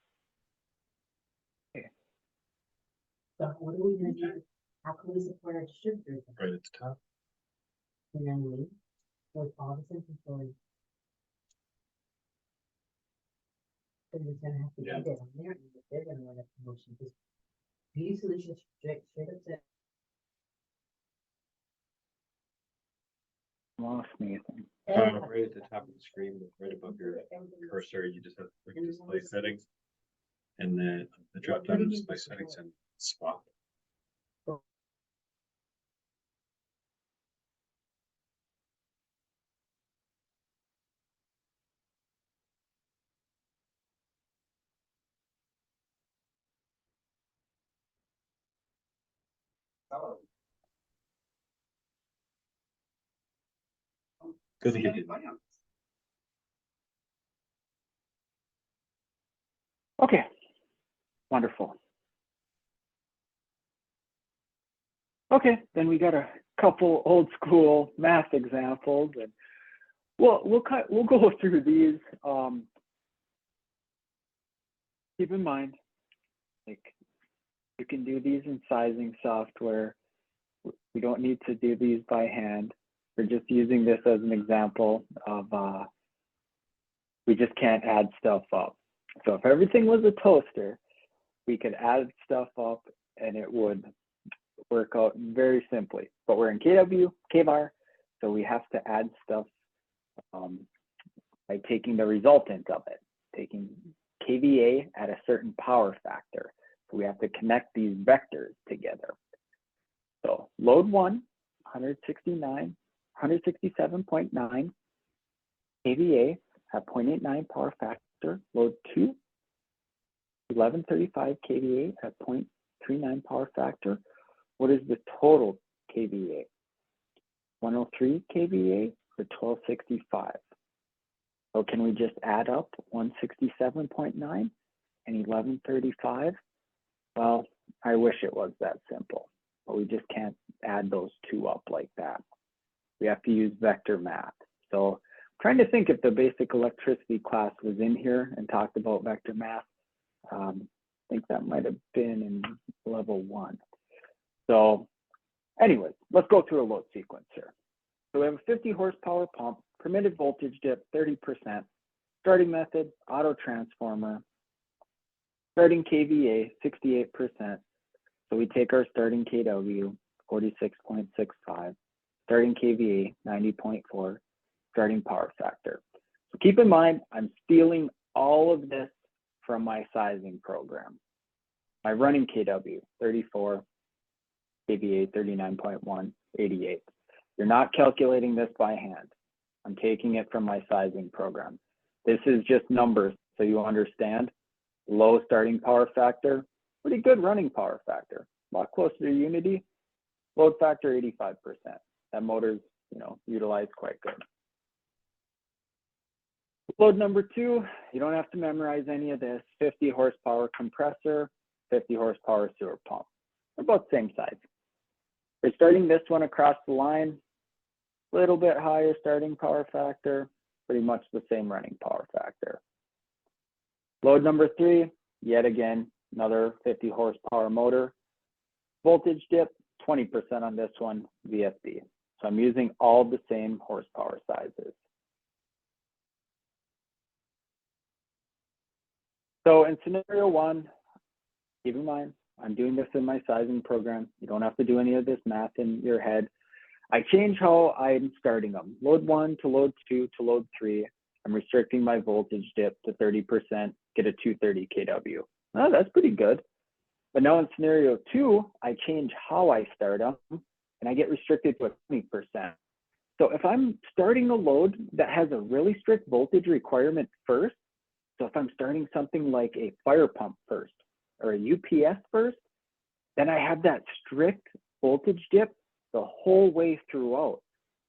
S1: Okay.
S4: So what are we gonna do? How can we support our distributors?
S2: Right at the top.
S4: You know what I mean? With all this inventory. So we're gonna have to
S2: Yeah.
S4: get it on there, and they're gonna run a promotion. Because Beauty Solutions straight up to
S1: Lost me, I think.
S2: Right at the top of the screen, right above your cursor, you just have to click display settings. And then the drop down of display settings and swap. Good to get it.
S1: Okay, wonderful. Okay, then we got a couple old school math examples, and we'll go through these. Keep in mind, like, you can do these in sizing software. We don't need to do these by hand. We're just using this as an example of we just can't add stuff up. So if everything was a toaster, we could add stuff up and it would work out very simply. But we're in kW, kVAR, so we have to add stuff by taking the resultant of it, taking kVA at a certain power factor. So we have to connect these vectors together. So load 1, 167.9 kVA at 0.89 power factor. Load 2, 1135 kVA at 0.39 power factor. What is the total kVA? 103 kVA or 1265? So can we just add up 167.9 and 1135? Well, I wish it was that simple, but we just can't add those two up like that. We have to use vector math. So I'm trying to think if the basic electricity class was in here and talked about vector math. I think that might have been in level 1. So anyways, let's go through a load sequence here. So we have a 50 horsepower pump, permitted voltage dip 30%, starting method, auto transformer, starting kVA 68%. So we take our starting kW 46.65, starting kVA 90.4, starting power factor. So keep in mind, I'm stealing all of this from my sizing program. My running kW 34, kVA 39.1, 88. You're not calculating this by hand. I'm taking it from my sizing program. This is just numbers so you understand. Low starting power factor, pretty good running power factor. A lot closer to unity. Load factor 85%. That motor's, utilized quite good. Load number 2, you don't have to memorize any of this. 50 horsepower compressor, 50 horsepower sewer pump. They're both same size. We're starting this one across the line, a little bit higher starting power factor, pretty much the same running power factor. Load number 3, yet again, another 50 horsepower motor. Voltage dip, 20% on this one, VFD. So I'm using all the same horsepower sizes. So in scenario 1, keep in mind, I'm doing this in my sizing program. You don't have to do any of this math in your head. I change how I'm starting them. Load 1 to load 2 to load 3. I'm restricting my voltage dip to 30%, get a 230 kW. Oh, that's pretty good. But now in scenario 2, I change how I start them and I get restricted to 20%. So if I'm starting a load that has a really strict voltage requirement first, so if I'm starting something like a fire pump first or a UPS first, then I have that strict voltage dip the whole way throughout.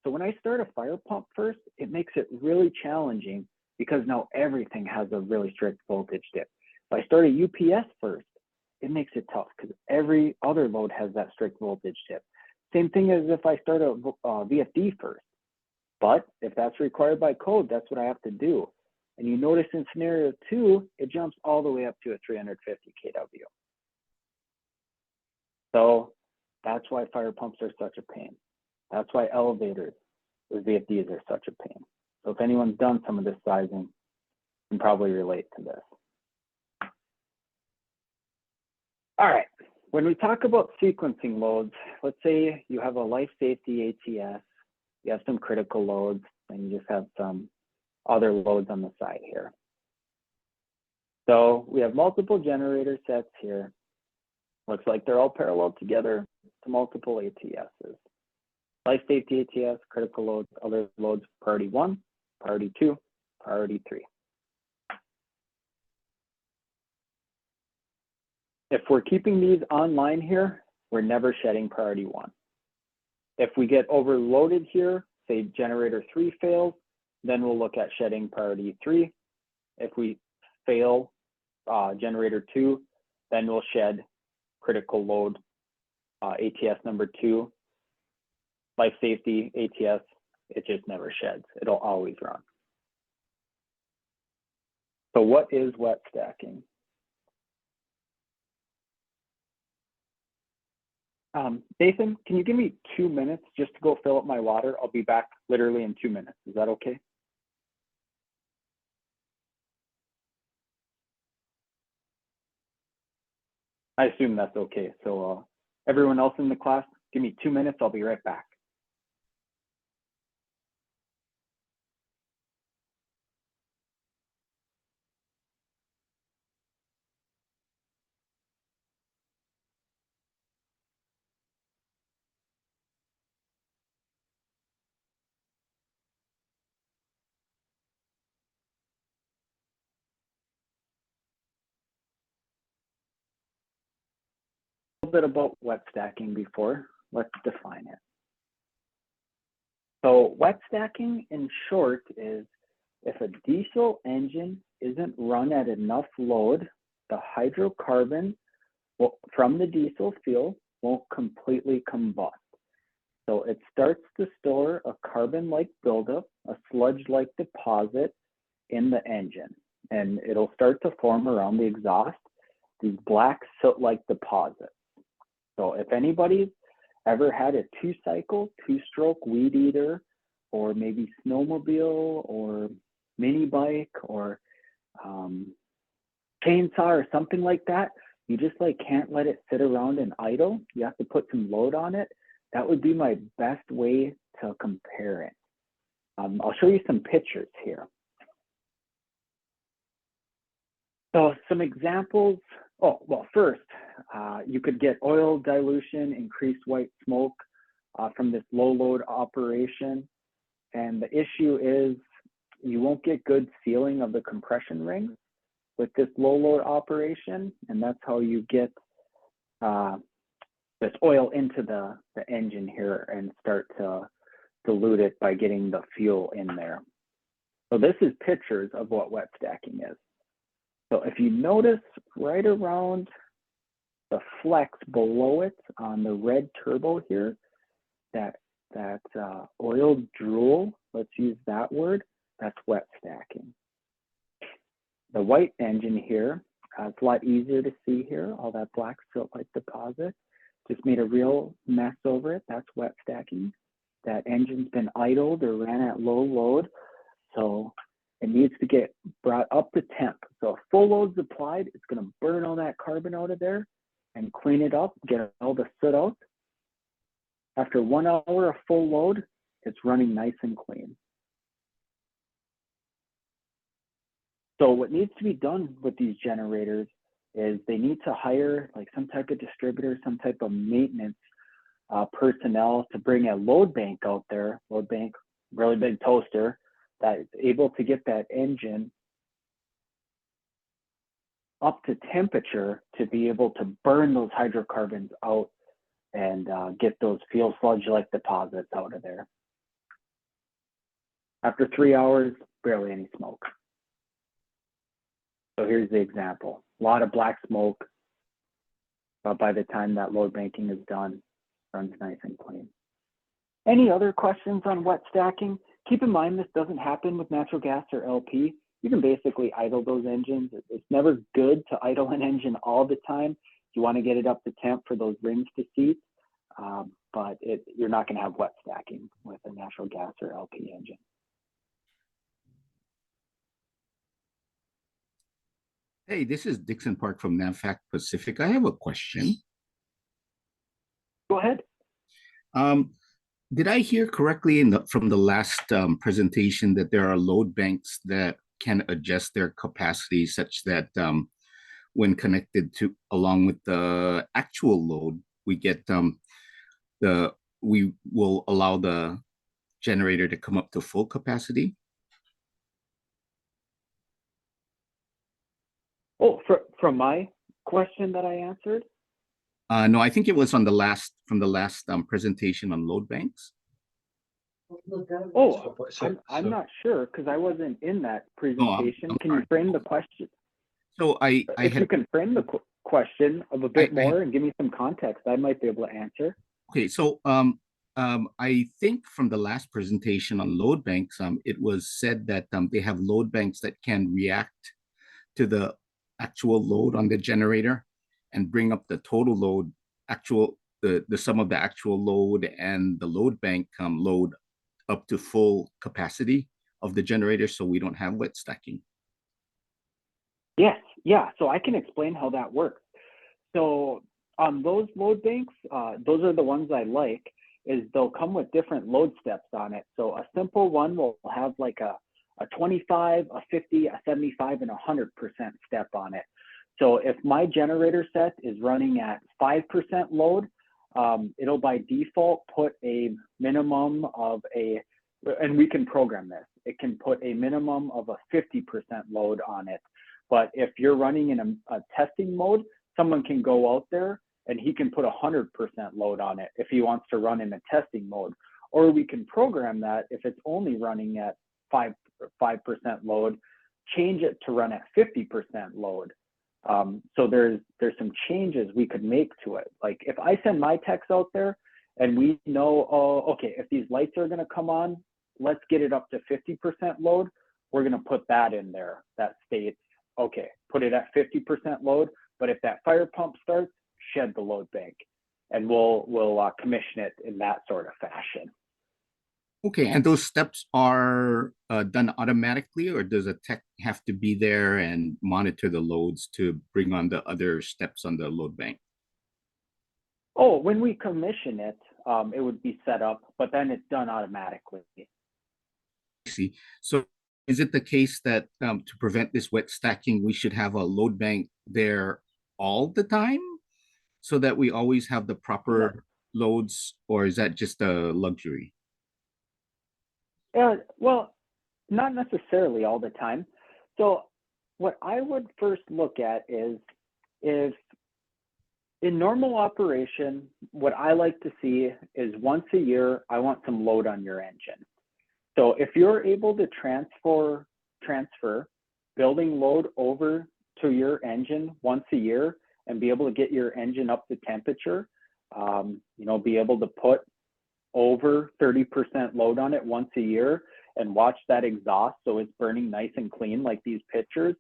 S1: So when I start a fire pump first, it makes it really challenging because now everything has a really strict voltage dip. If I start a UPS first, it makes it tough because every other load has that strict voltage dip. Same thing as if I start a VFD first. But if that's required by code, that's what I have to do. And you notice in scenario 2, it jumps all the way up to a 350 kW. So that's why fire pumps are such a pain. That's why elevators with VFDs are such a pain. So if anyone's done some of this sizing, you can probably relate to this. All right, when we talk about sequencing loads, let's say you have a life safety ATS, you have some critical loads, and you just have some other loads on the side here. So we have multiple generator sets here. Looks like they're all parallel together to multiple ATSs. Life safety ATS, critical loads, other loads, priority 1, priority 2, priority 3. If we're keeping these online here, we're never shedding priority 1. If we get overloaded here, say generator 3 fails, then we'll look at shedding priority 3. If we fail generator 2, then we'll shed critical load ATS number 2. Life safety ATS, it just never sheds. It'll always run. So what is wet stacking? Nathan, can you give me 2 minutes just to go fill up my water? I'll be back literally in 2 minutes. Is that okay? I assume that's okay. So everyone else in the class, give me 2 minutes. I'll be right back. Bit about wet stacking before. Let's define it. So wet stacking in short is if a diesel engine isn't run at enough load, the hydrocarbon from the diesel fuel won't completely combust. So it starts to store a carbon-like buildup, a sludge-like deposit in the engine, and it'll start to form around the exhaust, these black soot-like deposits. So if anybody's ever had a 2-cycle, 2-stroke weed eater, or maybe snowmobile or mini bike or chainsaw or something like that, you just can't let it sit around and idle. You have to put some load on it. That would be my best way to compare it. I'll show you some pictures here. So some examples. Oh, well, first, you could get oil dilution, increased white smoke from this low load operation. And the issue is you won't get good sealing of the compression rings with this low load operation. And that's how you get this oil into the engine here and start to dilute it by getting the fuel in there. So this is pictures of what wet stacking is. So if you notice right around the flex below it on the red turbo here, that oil drool, let's use that word, that's wet stacking. The white engine here, it's a lot easier to see here, all that black silt-like deposit. Just made a real mess over it, that's wet stacking. That engine's been idled or ran at low load, so it needs to get brought up to temp. So if full load's applied, it's gonna burn all that carbon out of there and clean it up, get all the soot out. After 1 hour of full load, it's running nice and clean. So what needs to be done with these generators is they need to hire like some type of distributor, some type of maintenance personnel to bring a load bank out there, load bank, really big toaster, that is able to get that engine up to temperature to be able to burn those hydrocarbons out and get those fuel sludge-like deposits out of there. After 3 hours, barely any smoke. So here's the example. A lot of black smoke, but by the time that load banking is done, runs nice and clean. Any other questions on wet stacking? Keep in mind this doesn't happen with natural gas or LP. You can basically idle those engines. It's never good to idle an engine all the time. You want to get it up to temp for those rings to seat, but you're not going to have wet stacking with a natural gas or LP engine.
S5: Hey, this is Dixon Park from NAVFAC Pacific. I have a question.
S1: Go ahead.
S5: Did I hear correctly from the last presentation that there are load banks that can adjust their capacity such that when connected to along with the actual load, we will allow the generator to come up to full capacity?
S1: Oh, from my question that I answered?
S5: No, I think it was on the last presentation on load banks.
S1: Oh, I'm not sure because I wasn't in that presentation. Can you frame the question?
S5: So
S1: if you can frame the question of a bit more and give me some context, I might be able to answer.
S5: Okay, so I think from the last presentation on load banks, it was said that they have load banks that can react to the actual load on the generator and bring up the total load, the sum of the actual load and the load bank load up to full capacity of the generator, so we don't have wet stacking.
S1: Yes, yeah, so I can explain how that works. So on those load banks, those are the ones I like, is they'll come with different load steps on it. So a simple one will have like a 25, a 50, a 75, and 100% step on it. So if my generator set is running at 5% load, it'll by default put a minimum of and we can program this, it can put a minimum of a 50% load on it. But if you're running in a testing mode, someone can go out there and he can put 100% load on it if he wants to run in a testing mode. Or we can program that if it's only running at 5% load, change it to run at 50% load. So there's some changes we could make to it. Like if I send my techs out there and we know, oh, okay, if these lights are gonna come on, let's get it up to 50% load. We're gonna put that in there that states, okay, put it at 50% load, but if that fire pump starts, shed the load bank, and we'll commission it in that sort of fashion.
S5: Okay, and those steps are done automatically, or does a tech have to be there and monitor the loads to bring on the other steps on the load bank?
S1: Oh, when we commission it, it would be set up, but then it's done automatically.
S5: I see. So is it the case that to prevent this wet stacking, we should have a load bank there all the time so that we always have the proper loads, or is that just a luxury?
S1: Well, not necessarily all the time. So what I would first look at is if in normal operation, what I like to see is once a year, I want some load on your engine. So if you're able to transfer building load over to your engine once a year, and be able to get your engine up to temperature, you know, be able to put over 30% load on it once a year and watch that exhaust so it's burning nice and clean like these pictures,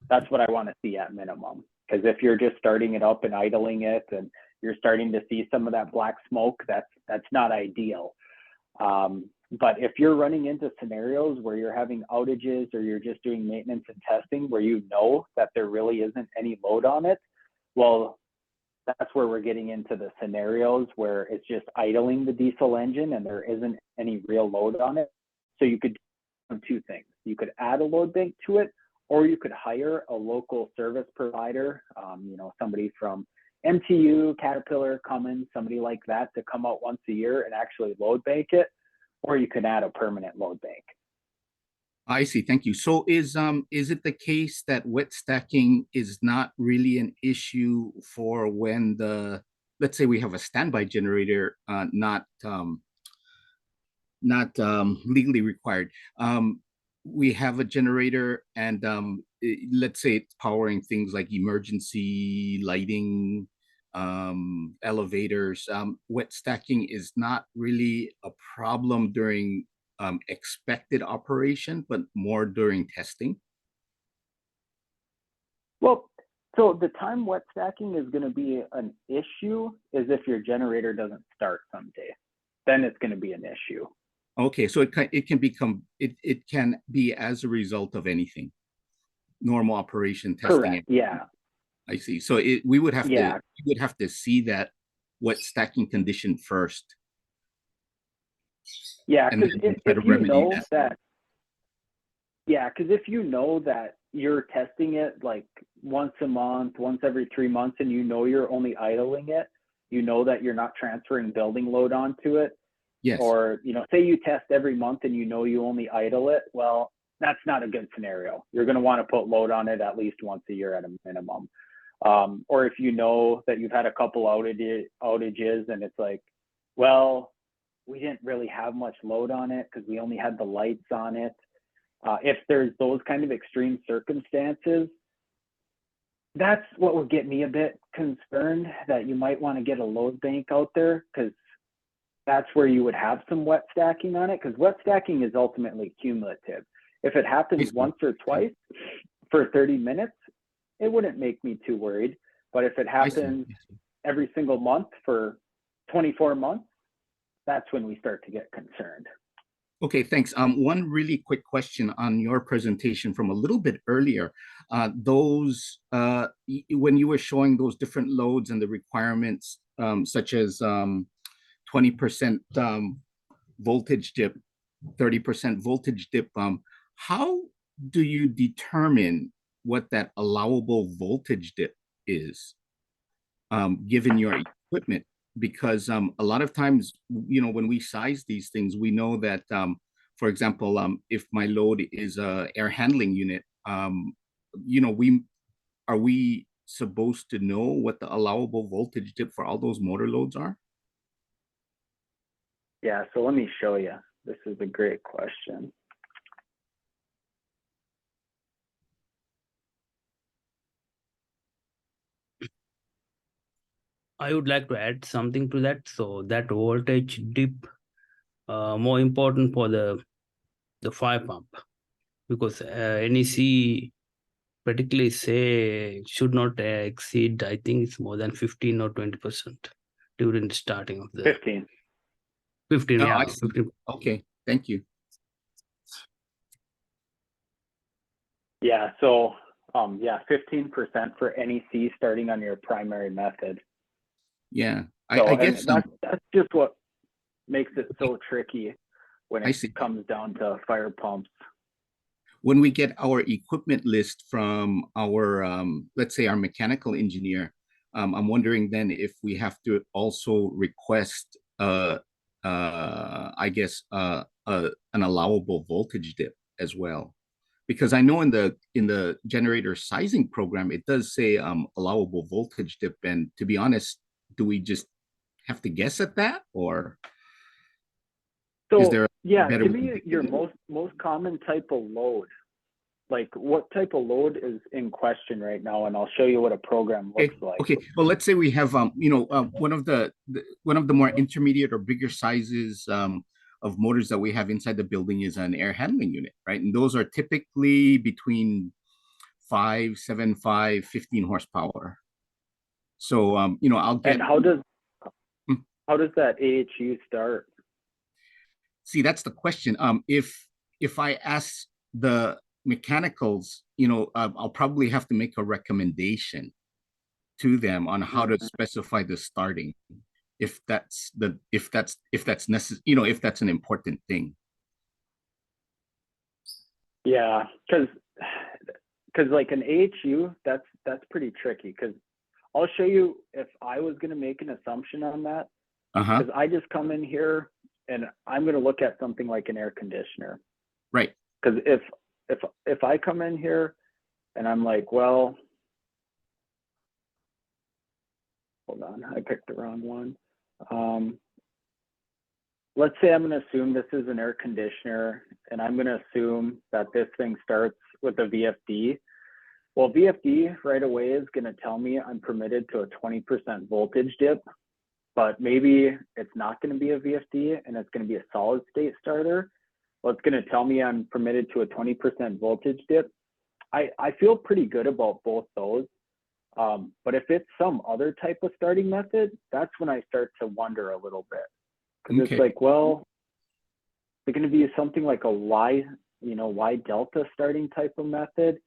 S1: that's what I want to see at minimum. Because if you're just starting it up and idling it and you're starting to see some of that black smoke, that's not ideal. But if you're running into scenarios where you're having outages or you're just doing maintenance and testing where you know that there really isn't any load on it, well, that's where we're getting into the scenarios where it's just idling the diesel engine and there isn't any real load on it. So you could do two things. You could add a load bank to it, or you could hire a local service provider, you know, somebody from MTU, Caterpillar, Cummins, somebody like that to come out once a year and actually load bank it, or you can add a permanent load bank.
S5: I see. Thank you. So is it the case that wet stacking is not really an issue for when let's say we have a standby generator, not legally required. We have a generator and let's say it's powering things like emergency lighting, elevators. Wet stacking is not really a problem during expected operation, but more during testing.
S1: Well, so the time wet stacking is going to be an issue is if your generator doesn't start someday. Then it's going to be an issue. Okay,
S5: so it can be as a result of anything, normal operation testing.
S1: Correct. Yeah.
S5: I see. So we would have to see that wet stacking condition first.
S1: Yeah, because if you know that, yeah, because if you know that you're testing it like once a month, once every 3 months, and you know you're only idling it, you know that you're not transferring building load onto it.
S5: Yes.
S1: Or, you know, say you test every month and you know you only idle it. Well, that's not a good scenario. You're going to want to put load on it at least once a year at a minimum. Or if you know that you've had a couple outages and it's like, well, we didn't really have much load on it because we only had the lights on it. If there's those kind of extreme circumstances, that's what would get me a bit concerned, that you might want to get a load bank out there, because that's where you would have some wet stacking on it, because wet stacking is ultimately cumulative. If it happens once or twice for 30 minutes, it wouldn't make me too worried. But if it happens every single month for 24 months, that's when we start to get concerned.
S5: Okay, thanks. One really quick question on your presentation from a little bit earlier. When you were showing those different loads and the requirements, such as 20% voltage dip, 30% voltage dip, how do you determine what that allowable voltage dip is, given your equipment? Because a lot of times, you know, when we size these things, we know that, for example, if my load is a air handling unit, you know, are we supposed to know what the allowable voltage dip for all those motor loads are?
S1: Yeah, so let me show you. This is a great question.
S6: I would like to add something to that. So that voltage dip, more important for the fire pump, because NEC particularly say should not exceed, I think it's more than 15 or 20% during the starting of the
S1: 15.
S6: 15,
S5: Oh,
S6: yeah.
S5: I see.
S6: 15.
S5: Okay, thank you.
S1: Yeah, so yeah, 15% for NEC starting on your primary method.
S5: Yeah,
S1: So,
S5: I guess
S1: that's just what makes it so tricky when
S5: I
S1: it
S5: see.
S1: comes down to fire pumps.
S5: When we get our equipment list from our, let's say, our mechanical engineer, I'm wondering then if we have to also request, I guess, an allowable voltage dip as well. Because I know in the generator sizing program, it does say allowable voltage dip. And to be honest, do we just have to guess at that, or
S1: So
S5: is there
S1: yeah,
S5: better
S1: give
S5: way
S1: me
S5: to
S1: your
S5: do it?
S1: most common type of load like what type of load is in question right now, and I'll show you what a program looks like.
S5: Okay. Well, let's say we have one of the more intermediate or bigger sizes of motors that we have inside the building is an air handling unit, right? And those are typically between 5, 7, 5, 15 horsepower. So I'll get.
S1: And how does
S5: Hmm.
S1: that AHU start?
S5: See, that's the question. If I ask the mechanicals, I'll probably have to make a recommendation to them on how to specify the starting, if that's necessary, if that's an important thing.
S1: Yeah, because like an AHU, that's pretty tricky. Because I'll show you if I was going to make an assumption on that.
S5: Uh-huh.
S1: Because I just come in here and I'm going to look at something like an air conditioner.
S5: Right.
S1: Because if I come in here and I'm like, well, hold on, I picked the wrong one. Let's say I'm going to assume this is an air conditioner, and I'm going to assume that this thing starts with a VFD. Well, VFD right away is going to tell me I'm permitted to a 20% voltage dip, but maybe it's not going to be a VFD and it's going to be a solid state starter. Well, it's going to tell me I'm permitted to a 20% voltage dip. I feel pretty good about both those. But if it's some other type of starting method, that's when I start to wonder a little bit. Because
S5: Okay.
S1: it's like, well, is it going to be something like a Y delta starting type of method?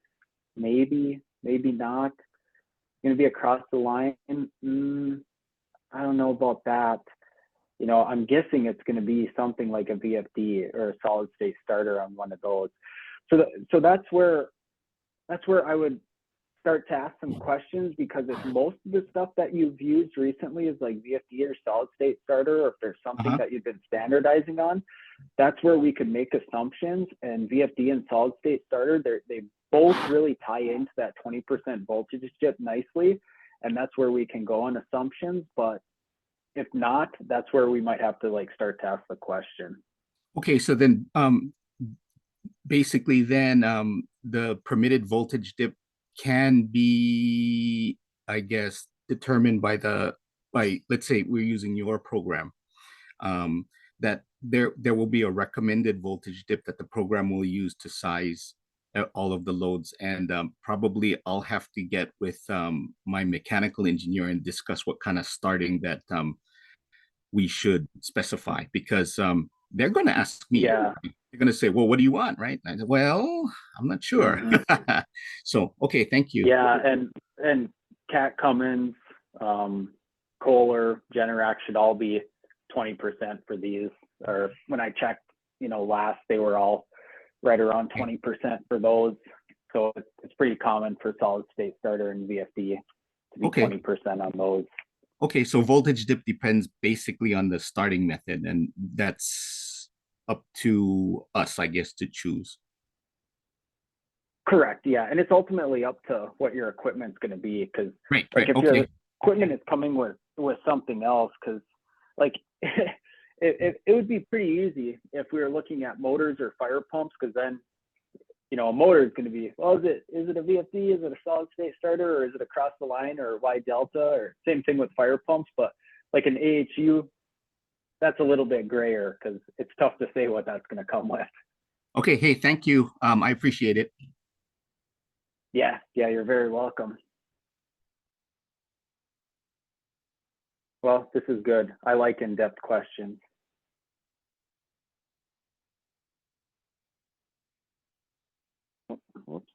S1: Maybe, maybe not. Going to be across the line? I don't know about that. I'm guessing it's going to be something like a VFD or a solid state starter on one of those. So that's where I would start to ask some questions, because if most of the stuff that you've used recently is like VFD or solid state starter, or if there's something that you've been standardizing on, that's where we could make assumptions. And VFD and solid state starter, they both really tie into that 20% voltage dip nicely. And that's where we can go on assumptions. But if not, that's where we might have to like start to ask the question.
S5: Okay, so then basically then the permitted voltage dip can be, I guess, determined by let's say we're using your program, that there will be a recommended voltage dip that the program will use to size all of the loads. And probably I'll have to get with my mechanical engineer and discuss what kind of starting that we should specify, because they're going to ask me.
S1: Yeah.
S5: They're going to say, well, what do you want? Right. And I said, well, I'm not sure. So, okay. Thank you.
S1: Yeah. And Cat Cummins, Kohler, Generac should all be 20% for these. Or when I checked, last, they were all right around 20% for those. So it's pretty common for solid state starter and VFD to be 20% on those.
S5: Okay, so voltage dip depends basically on the starting method, and that's up to us, I guess, to choose.
S1: Correct. Yeah, and it's ultimately up to what your equipment's going to be, because
S5: Right.
S1: if your equipment is coming with something else, because like it would be pretty easy if we were looking at motors or fire pumps, because then a motor is going to be, well, is it a VFD, is it a solid state starter, or is it across the line, or Y delta, or same thing with fire pumps. But like an AHU, that's a little bit grayer, because it's tough to say what that's going to come with.
S5: Okay. Hey, thank you. I appreciate it.
S1: Yeah, you're very welcome. Well, this is good. I like in-depth questions. Whoops.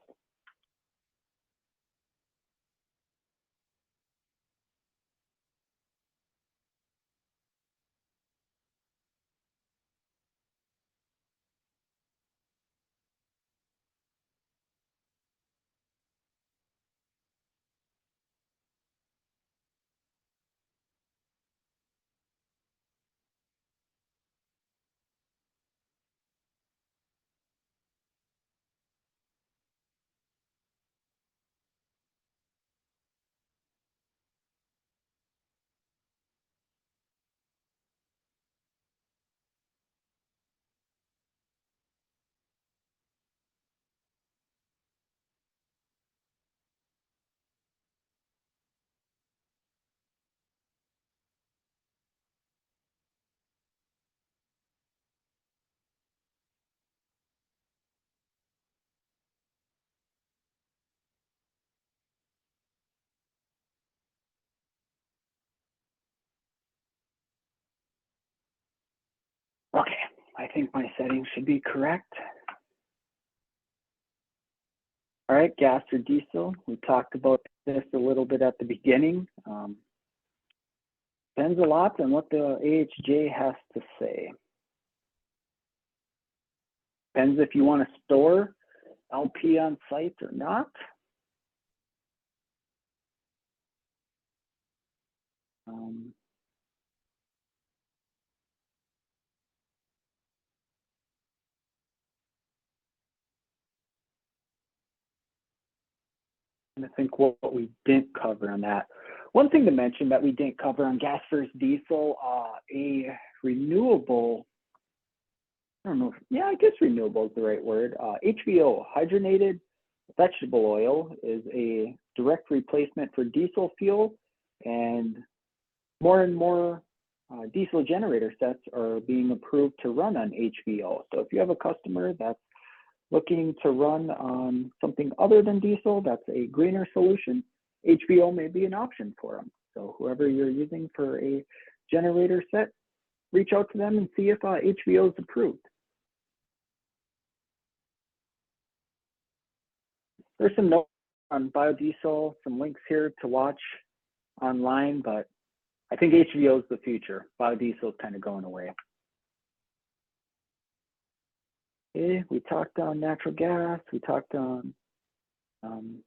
S1: I think my settings should be correct. All right, gas or diesel. We talked about this a little bit at the beginning. Depends a lot on what the AHJ has to say. Depends if you want to store LP on site or not. I think what we didn't cover on that. One thing to mention that we didn't cover on gas versus diesel, a renewable, I don't know, yeah, I guess renewable is the right word. HVO, hydrogenated vegetable oil, is a direct replacement for diesel fuel, and more diesel generator sets are being approved to run on HVO. So if you have a customer that's looking to run on something other than diesel, that's a greener solution, HVO may be an option for them. So whoever you're using for a generator set, reach out to them and see if HVO is approved. There's some notes on biodiesel, some links here to watch online, but I think HVO is the future. Biodiesel is kind of going away. Okay, we talked on natural gas, we talked on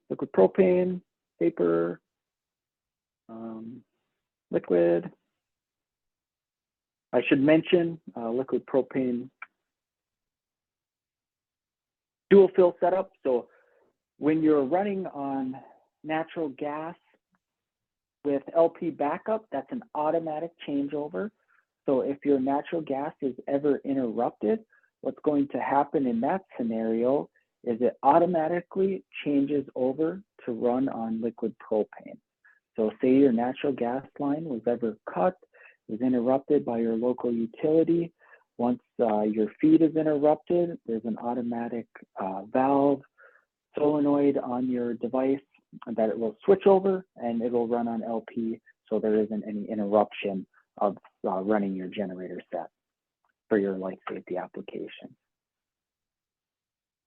S1: liquid propane, vapor, liquid. I should mention liquid propane dual fill setup. So when you're running on natural gas with LP backup, that's an automatic changeover. So if your natural gas is ever interrupted, what's going to happen in that scenario is it automatically changes over to run on liquid propane. So say your natural gas line was ever cut, was interrupted by your local utility. Once your feed is interrupted, there's an automatic valve solenoid on your device that it will switch over and it will run on LP, so there isn't any interruption of running your generator set for your life safety application.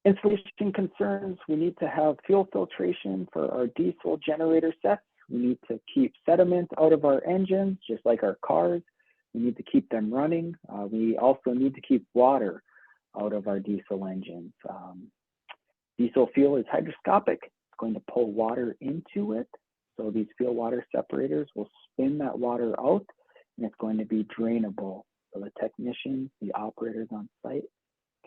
S1: Installation concerns, we need to have fuel filtration for our diesel generator sets. We need to keep sediment out of our engines, just like our cars. We need to keep them running. We also need to keep water out of our diesel engines. Diesel fuel is hygroscopic. It's going to pull water into it. So these fuel water separators will spin that water out, and it's going to be drainable. So the technicians, the operators on site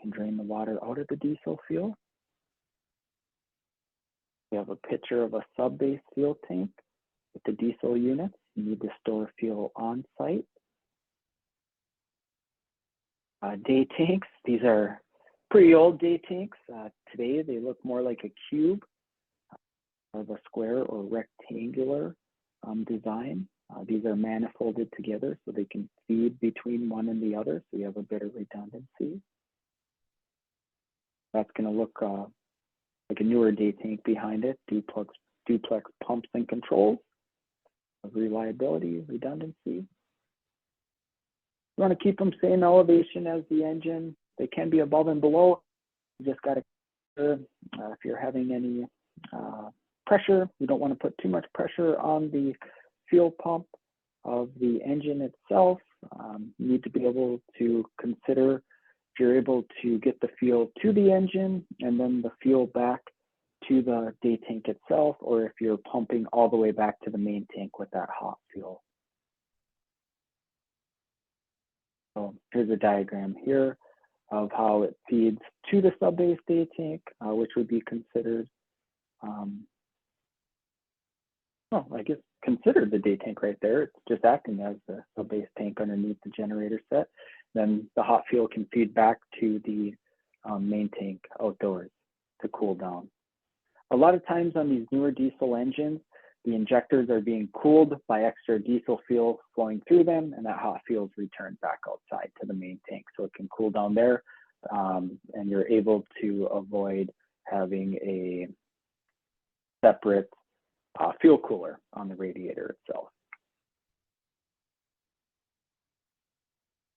S1: can drain the water out of the diesel fuel. We have a picture of a sub-base fuel tank with the diesel units. You need to store fuel on site. Day tanks, these are pretty old day tanks. Today they look more like a cube of a square or rectangular design. These are manifolded together so they can feed between one and the other, so you have a bit of redundancy. That's going to look like a newer day tank behind it, duplex pumps and controls of reliability, redundancy. You want to keep them same elevation as the engine. They can be above and below. You just got to, if you're having any pressure, you don't want to put too much pressure on the fuel pump of the engine itself. You need to be able to consider if you're able to get the fuel to the engine and then the fuel back to the day tank itself, or if you're pumping all the way back to the main tank with that hot fuel. So here's a diagram here of how it feeds to the sub-base day tank, which would be considered, well, I guess considered the day tank right there. It's just acting as the sub-base tank underneath the generator set. Then the hot fuel can feed back to the main tank outdoors to cool down. A lot of times on these newer diesel engines, the injectors are being cooled by extra diesel fuel flowing through them, and that hot fuel is returned back outside to the main tank so it can cool down there, and you're able to avoid having a separate fuel cooler on the radiator itself.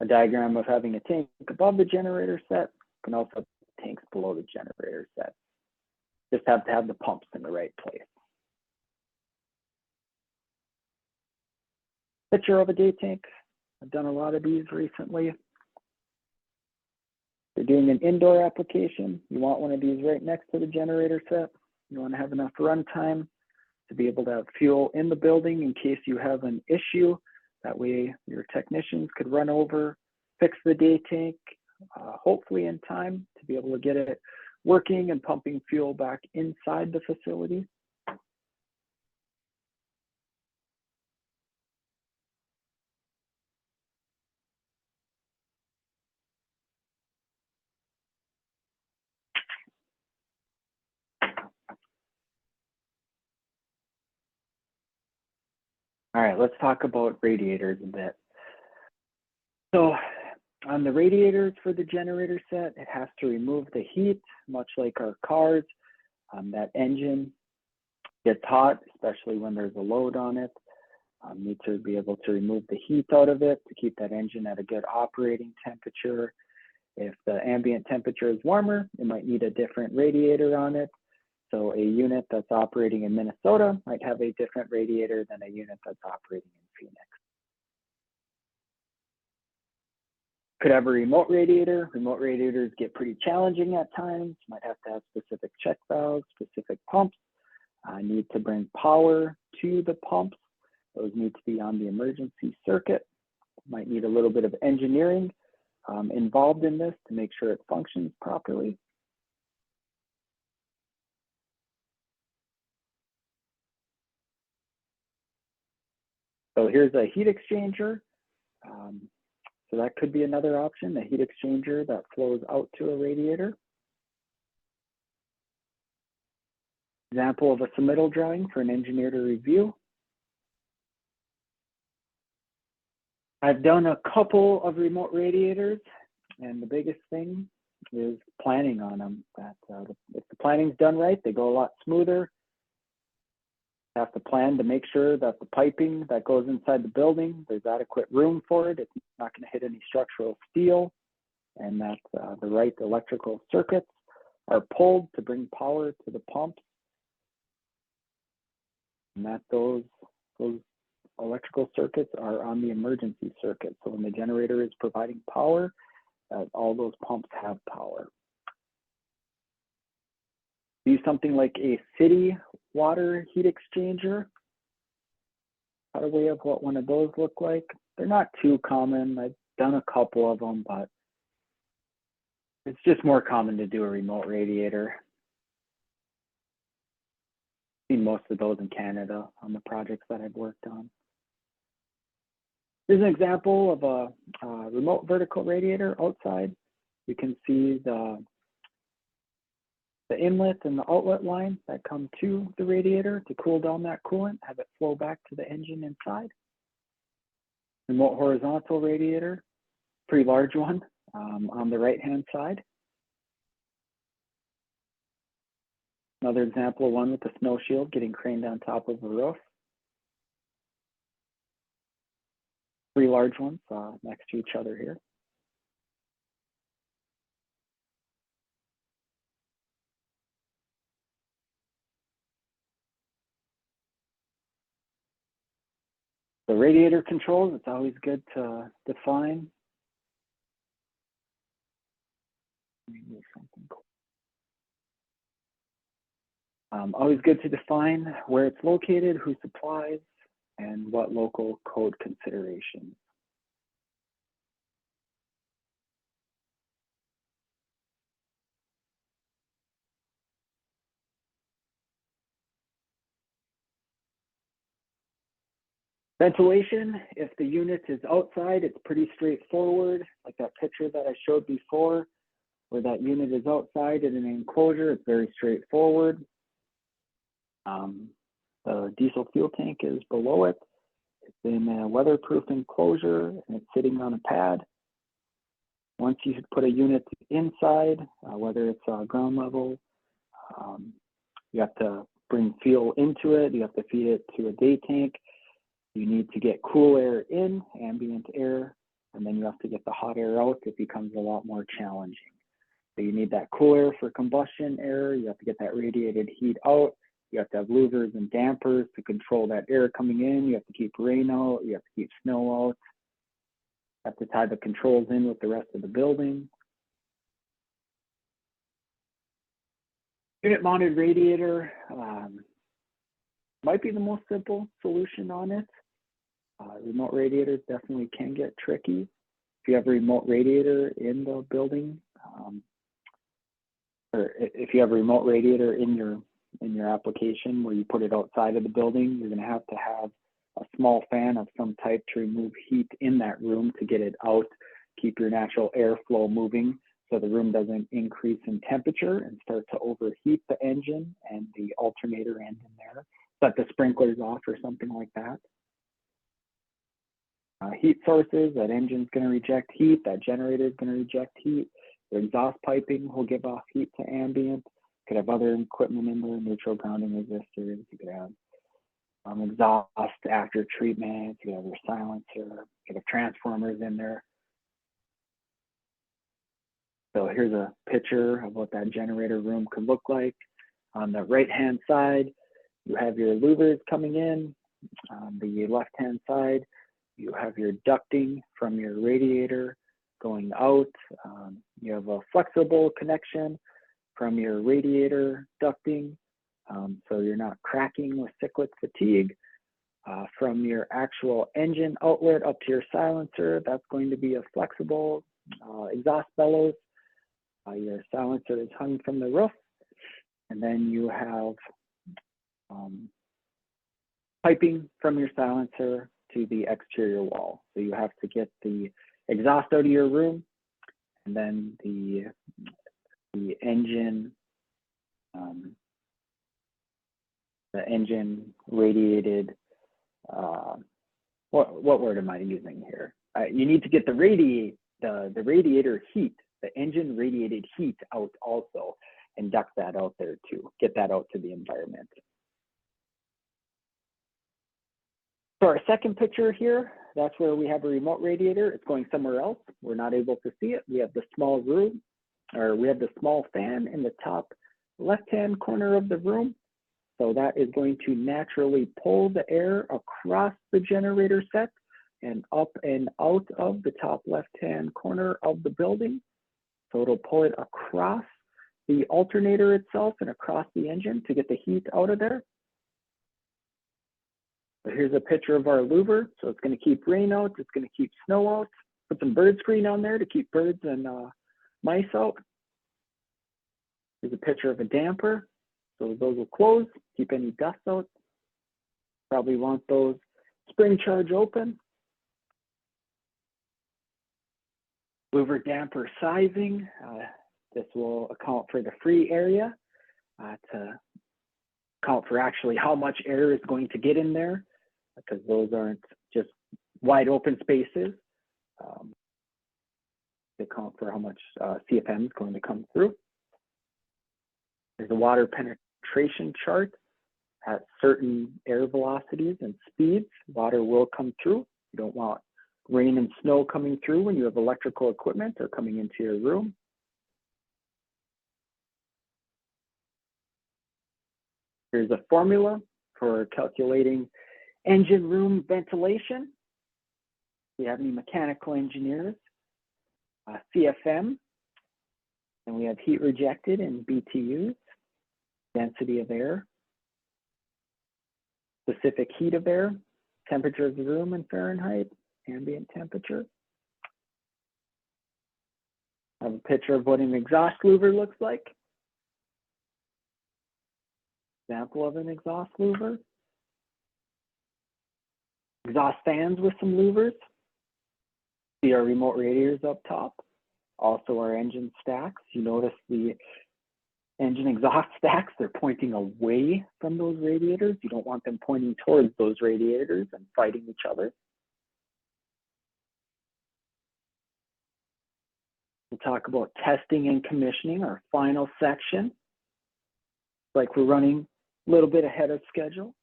S1: a diagram of having a tank above the generator set. You can also have tanks below the generator set. Just have to have the pumps in the right place. Picture of a day tank. I've done a lot of these recently. You're doing an indoor application. You want one of these right next to the generator set. You want to have enough runtime to be able to have fuel in the building in case you have an issue. That way your technicians could run over, fix the day tank, hopefully in time to be able to get it working and pumping fuel back inside the facility. All right, let's talk about radiators a bit. So on the radiators for the generator set, it has to remove the heat, much like our cars. That engine gets hot, especially when there's a load on it. Need to be able to remove the heat out of it to keep that engine at a good operating temperature. If the ambient temperature is warmer, you might need a different radiator on it. So a unit that's operating in Minnesota might have a different radiator than a unit that's operating in Phoenix. Could have a remote radiator. Remote radiators get pretty challenging at times. Might have to have specific check valves, specific pumps. Need to bring power to the pumps. Those need to be on the emergency circuit. Might need a little bit of engineering involved in this to make sure it functions properly. So here's a heat exchanger. So that could be another option, a heat exchanger that flows out to a radiator. Example of a submittal drawing for an engineer to review. I've done a couple of remote radiators, and the biggest thing is planning on them. That if the planning's done right, they go a lot smoother. Have to plan to make sure that the piping that goes inside the building, there's adequate room for it. It's not going to hit any structural steel, and that the right electrical circuits are pulled to bring power to the pumps, and that those electrical circuits are on the emergency circuit. So when the generator is providing power, all those pumps have power. Use something like a city water heat exchanger. Got a way of what one of those look like. They're not too common. I've done a couple of them, but it's just more common to do a remote radiator. I've seen most of those in Canada on the projects that I've worked on. Here's an example of a remote vertical radiator outside. You can see the inlet and the outlet line that come to the radiator to cool down that coolant, have it flow back to the engine inside. Remote horizontal radiator, pretty large one on the right-hand side. Another example of one with a snow shield getting craned on top of a roof. Three large ones next to each other here. The radiator controls, it's always good to define. Always good to define where it's located, who supplies, and what local code considerations. Ventilation, if the unit is outside, it's pretty straightforward, like that picture that I showed before, where that unit is outside in an enclosure, it's very straightforward. The diesel fuel tank is below it. It's in a weatherproof enclosure, and it's sitting on a pad. Once you put a unit inside, whether it's ground level, you have to bring fuel into it, you have to feed it to a day tank. You need to get cool air in, ambient air and then you have to get the hot air out, it becomes a lot more challenging. So you need that cool air for combustion air, you have to get that radiated heat out, you have to have louvers and dampers to control that air coming in, you have to keep rain out, you have to keep snow out, you have to tie the controls in with the rest of the building. Unit mounted radiator might be the most simple solution on it. Remote radiators definitely can get tricky. If you have a remote radiator in the building, or if you have a remote radiator in your application where you put it outside of the building, you're going to have a small fan of some type to remove heat in that room to get it out, keep your natural airflow moving so the room doesn't increase in temperature and start to overheat the engine and the alternator end in there. Set the sprinklers off or something like that. Heat sources, that engine's going to reject heat, that generator is going to reject heat. The exhaust piping will give off heat to ambient. You could have other equipment in there, neutral grounding resistors. You could have exhaust after treatment. You could have your silencer. You could have transformers in there. So here's a picture of what that generator room could look like. On the right-hand side, you have your louvers coming in. On the left-hand side, you have your ducting from your radiator going out. You have a flexible connection from your radiator ducting, so you're not cracking with cyclic fatigue. From your actual engine outlet up to your silencer, that's going to be a flexible exhaust bellows. Your silencer is hung from the roof, and then you have piping from your silencer to the exterior wall. So you have to get the exhaust out of your room, and then the engine radiated. What word am I using here? You need to get the radiator heat, the engine radiated heat out also, and duct that out there too. Get that out to the environment. So our second picture here, that's where we have a remote radiator. It's going somewhere else. We're not able to see it. We have the small room, or we have the small fan in the top left-hand corner of the room. So that is going to naturally pull the air across the generator set and up and out of the top left-hand corner of the building. So it'll pull it across the alternator itself and across the engine to get the heat out of there. So here's a picture of our louver. So it's going to keep rain out, it's going to keep snow out. Put some bird screen on there to keep birds and mice out. Here's a picture of a damper. So those will close, keep any dust out. Probably want those spring charge open. Louver damper sizing. This will account for the free area to account for actually how much air is going to get in there, because those aren't just wide open spaces. They account for how much CFM is going to come through. There's a water penetration chart at certain air velocities and speeds. Water will come through. You don't want rain and snow coming through when you have electrical equipment or coming into your room. Here's a formula for calculating engine room ventilation. If you have any mechanical engineers, CFM, and we have heat rejected in BTUs, density of air, specific heat of air, temperature of the room in Fahrenheit, ambient temperature. I have a picture of what an exhaust louver looks like. Example of an exhaust louver. Exhaust fans with some louvers. See our remote radiators up top. Also our engine stacks. You notice the engine exhaust stacks, they're pointing away from those radiators. You don't want them pointing towards those radiators and fighting each other. We'll talk about testing and commissioning, our final section. Like we're running a little bit ahead of schedule.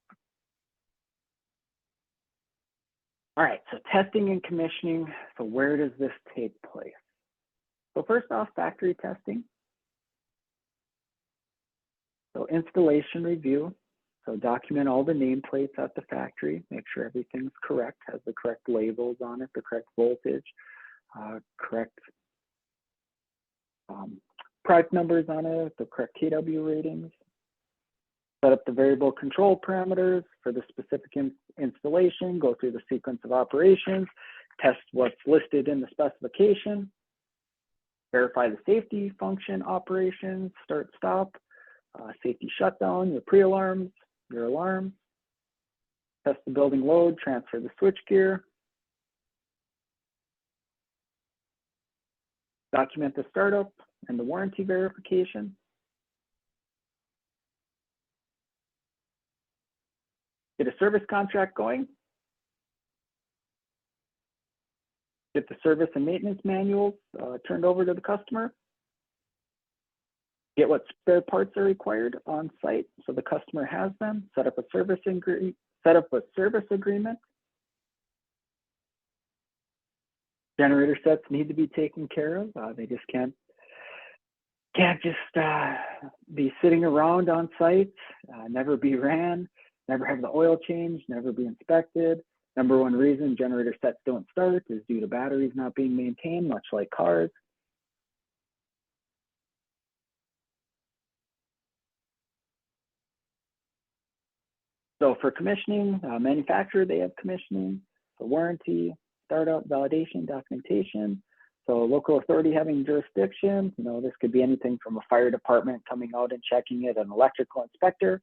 S1: All right, so testing and commissioning. So where does this take place? So first off, factory testing. So installation review. So document all the nameplates at the factory, make sure everything's correct, has the correct labels on it, the correct voltage, correct product numbers on it, the correct KW ratings. Set up the variable control parameters for the specific installation, go through the sequence of operations, test what's listed in the specification, verify the safety function operations, start, stop, safety shutdown, your pre-alarms, your alarms, test the building load, transfer the switchgear, document the startup and the warranty verification. Get a service contract going. Get the service and maintenance manuals turned over to the customer. Get what spare parts are required on site so the customer has them. Set up a service agreement. Generator sets need to be taken care of. They just can't just be sitting around on site, never be ran, never have the oil changed, never be inspected. Number one reason generator sets don't start is due to batteries not being maintained, much like cars. So for commissioning, manufacturer, they have commissioning. For warranty, startup, validation, documentation. So local authority having jurisdiction, this could be anything from a fire department coming out and checking it, an electrical inspector.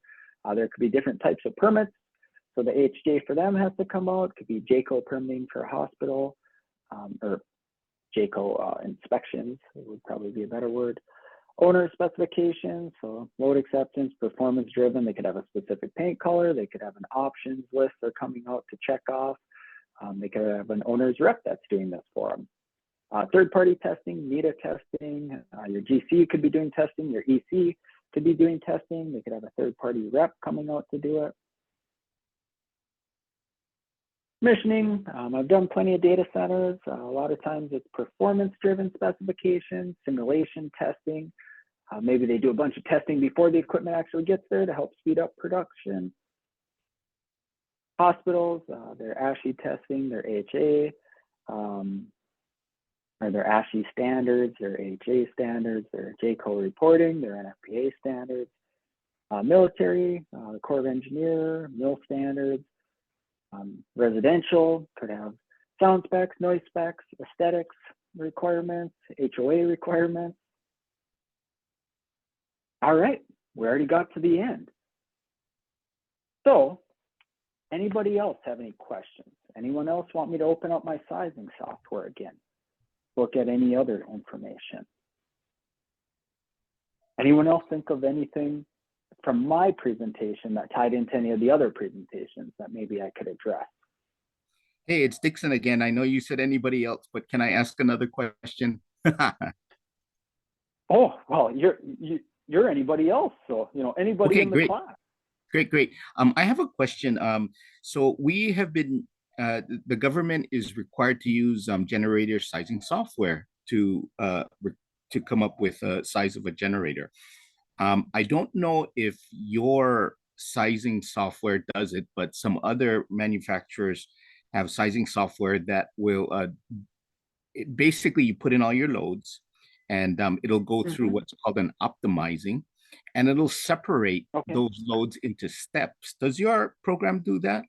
S1: There could be different types of permits. So the HJ for them has to come out. It could be JCO permitting for a hospital, or JCO inspections would probably be a better word. Owner specifications, so load acceptance, performance driven. They could have a specific paint color. They could have an options list they're coming out to check off. They could have an owner's rep that's doing this for them. Third-party testing, NETA testing. Your GC could be doing testing. Your EC could be doing testing. They could have a third-party rep coming out to do it. Commissioning, I've done plenty of data centers. A lot of times it's performance-driven specifications, simulation testing. Maybe they do a bunch of testing before the equipment actually gets there to help speed up production. Hospitals, their ASHE testing, their AHA, or their ASHE standards, their AHA standards, their JCO reporting, their NFPA standards. Military, the Corps of Engineer, MIL standards. Residential could have sound specs, noise specs, aesthetics requirements, HOA requirements. All right, we already got to the end. So, anybody else have any questions? Anyone else want me to open up my sizing software again? Look at any other information? Anyone else think of anything from my presentation that tied into any of the other presentations that maybe I could address?
S5: Hey, it's Dixon again. I know you said anybody else, but can I ask another question?
S1: Oh, well, you're anybody else. So, anybody
S5: Okay,
S1: in the
S5: great.
S1: class.
S5: Great. I have a question. So we have been, the government is required to use generator sizing software to come up with a size of a generator. I don't know if your sizing software does it, but some other manufacturers have sizing software that will basically you put in all your loads, and it'll go through what's called an optimizing, and it'll separate those loads into steps. Does your program do that?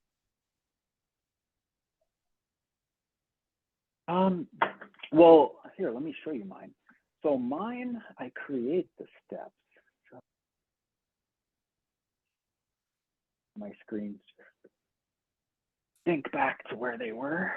S1: Well, here, let me show you mine. So mine, I create the steps. My screens think back to where they were.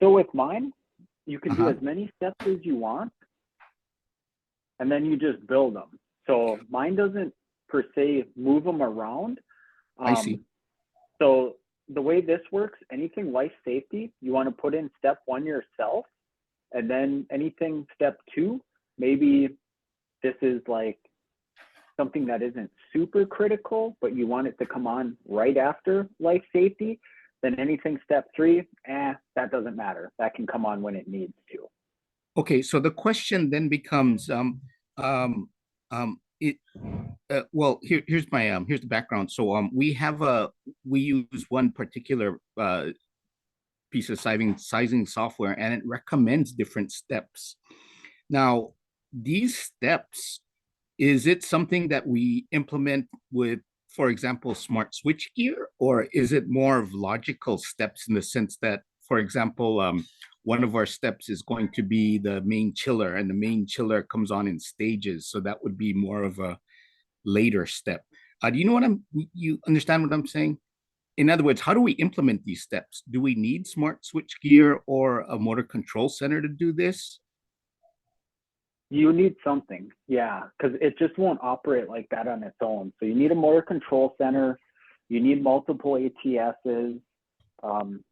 S1: So with mine, you can do
S5: Uh-huh.
S1: as many steps as you want, and then you just build them. So mine doesn't per se move them around.
S5: I see.
S1: So the way this works, anything life safety, you want to put in step 1 yourself, and then anything step 2, maybe this is like something that isn't super critical, but you want it to come on right after life safety, then anything step 3, that doesn't matter. That can come on when it needs to.
S5: Okay, so the question then becomes, well, here's the background. So we use one particular piece of sizing software, and it recommends different steps. Now, these steps, is it something that we implement with, for example, smart switchgear, or is it more of logical steps in the sense that, for example, one of our steps is going to be the main chiller, and the main chiller comes on in stages, so that would be more of a later step. Do you know what you understand what I'm saying? In other words, how do we implement these steps? Do we need smart switchgear or a motor control center to do this?
S1: You need something, yeah, because it just won't operate like that on its own. So you need a motor control center, you need multiple ATSs.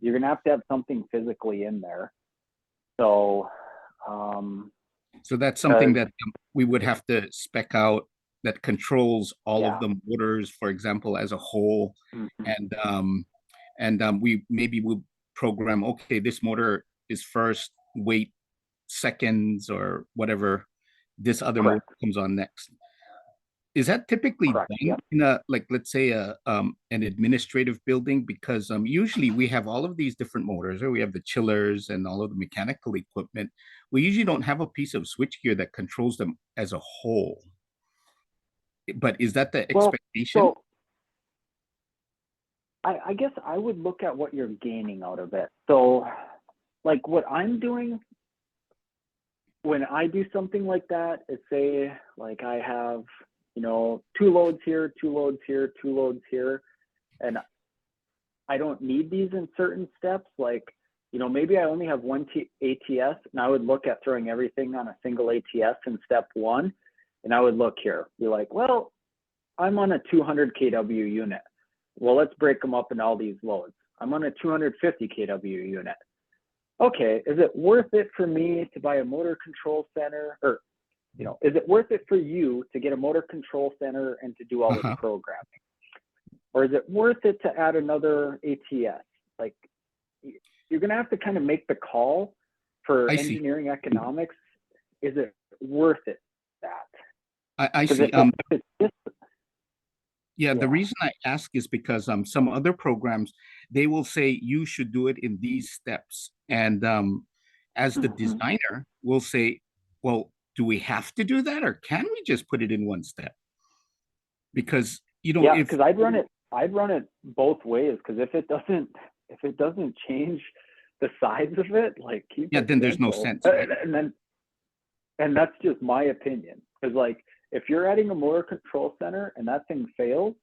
S1: You're gonna have to have something physically in there. So,
S5: So that's something that we would have to spec out that controls all of the motors, for example, as a whole. We maybe will program, okay, this motor is first, wait seconds or whatever, this other motor comes on next. Is that typically done in a, like, let's say an administrative building? Because usually we have all of these different motors, or we have the chillers and all of the mechanical equipment. We usually don't have a piece of switchgear that controls them as a whole. But is that the expectation?
S1: So I guess I would look at what you're gaining out of it. So like what I'm doing when I do something like that is, say like I have, 2 loads here, 2 loads here, 2 loads here, and I don't need these in certain steps. Like, maybe I only have one ATS, and I would look at throwing everything on a single ATS in step 1, and I would look here, be like, well, I'm on a 200 kW unit. Well, let's break them up in all these loads. I'm on a 250 kW unit. Okay, is it worth it for me to buy a motor control center, or is it worth it for you to get a motor control center and to do all this programming? Or is it worth it to add another ATS? Like, you're going to have to kind of make the call for engineering economics. Is it worth it that?
S5: I see. The reason I ask is because some other programs, they will say you should do it in these steps. And as the designer, we'll say, well, do we have to do that, or can we just put it in one step? Because
S1: because I'd run it both ways, because if it doesn't change the size of it, like, keep it
S5: then there's
S1: simple.
S5: no sense, right?
S1: And that's just my opinion, because like if you're adding a motor control center and that thing fails,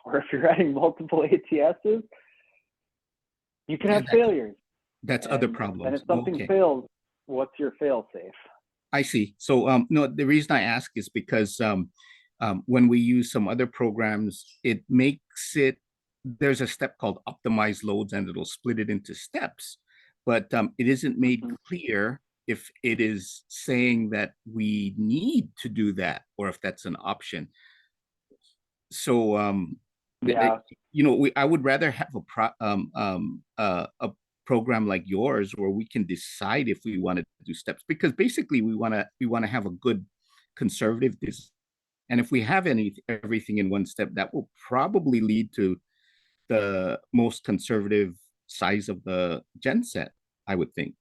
S1: or if you're adding multiple ATSs, you can have failures.
S5: That's other problems.
S1: And if something fails, what's your fail safe?
S5: I see. So no, the reason I ask is because when we use some other programs, it makes it, there's a step called optimize loads, and it'll split it into steps, but it isn't made clear if it is saying that we need to do that, or if that's an option. So I would rather have a program like yours where we can decide if we want to do steps, because basically we want to have a good conservative design. And if we have everything in one step, that will probably lead to the most conservative size of the genset, I would think.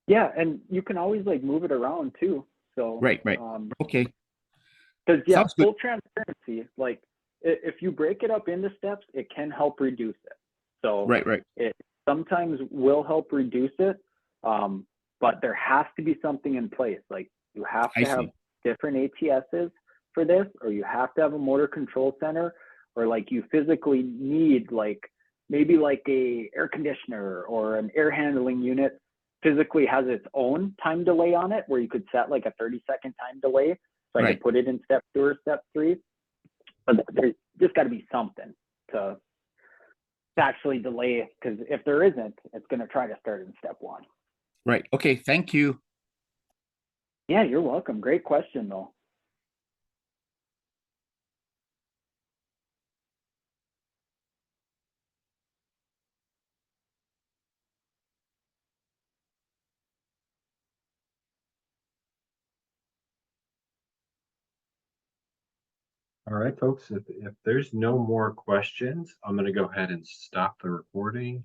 S1: Yeah, and you can always like move it around too. So
S5: right. Okay.
S1: Because full transparency, like if you break it up into steps, it can help reduce it. So
S5: right.
S1: It sometimes will help reduce it, but there has to be something in place. Like you have to have different ATSs for this, or you have to have a motor control center, or like you physically need like maybe like a air conditioner or an air handling unit physically has its own time delay on it, where you could set like a 30-second time delay. So I
S5: Right.
S1: could put it in step 2 or step 3. But there's just got to be something to actually delay, because if there isn't, it's going to try to start in step 1.
S5: Right. Okay. Thank you.
S1: Yeah, you're welcome. Great question, though.
S2: All right, folks, if there's no more questions, I'm gonna go ahead and stop the recording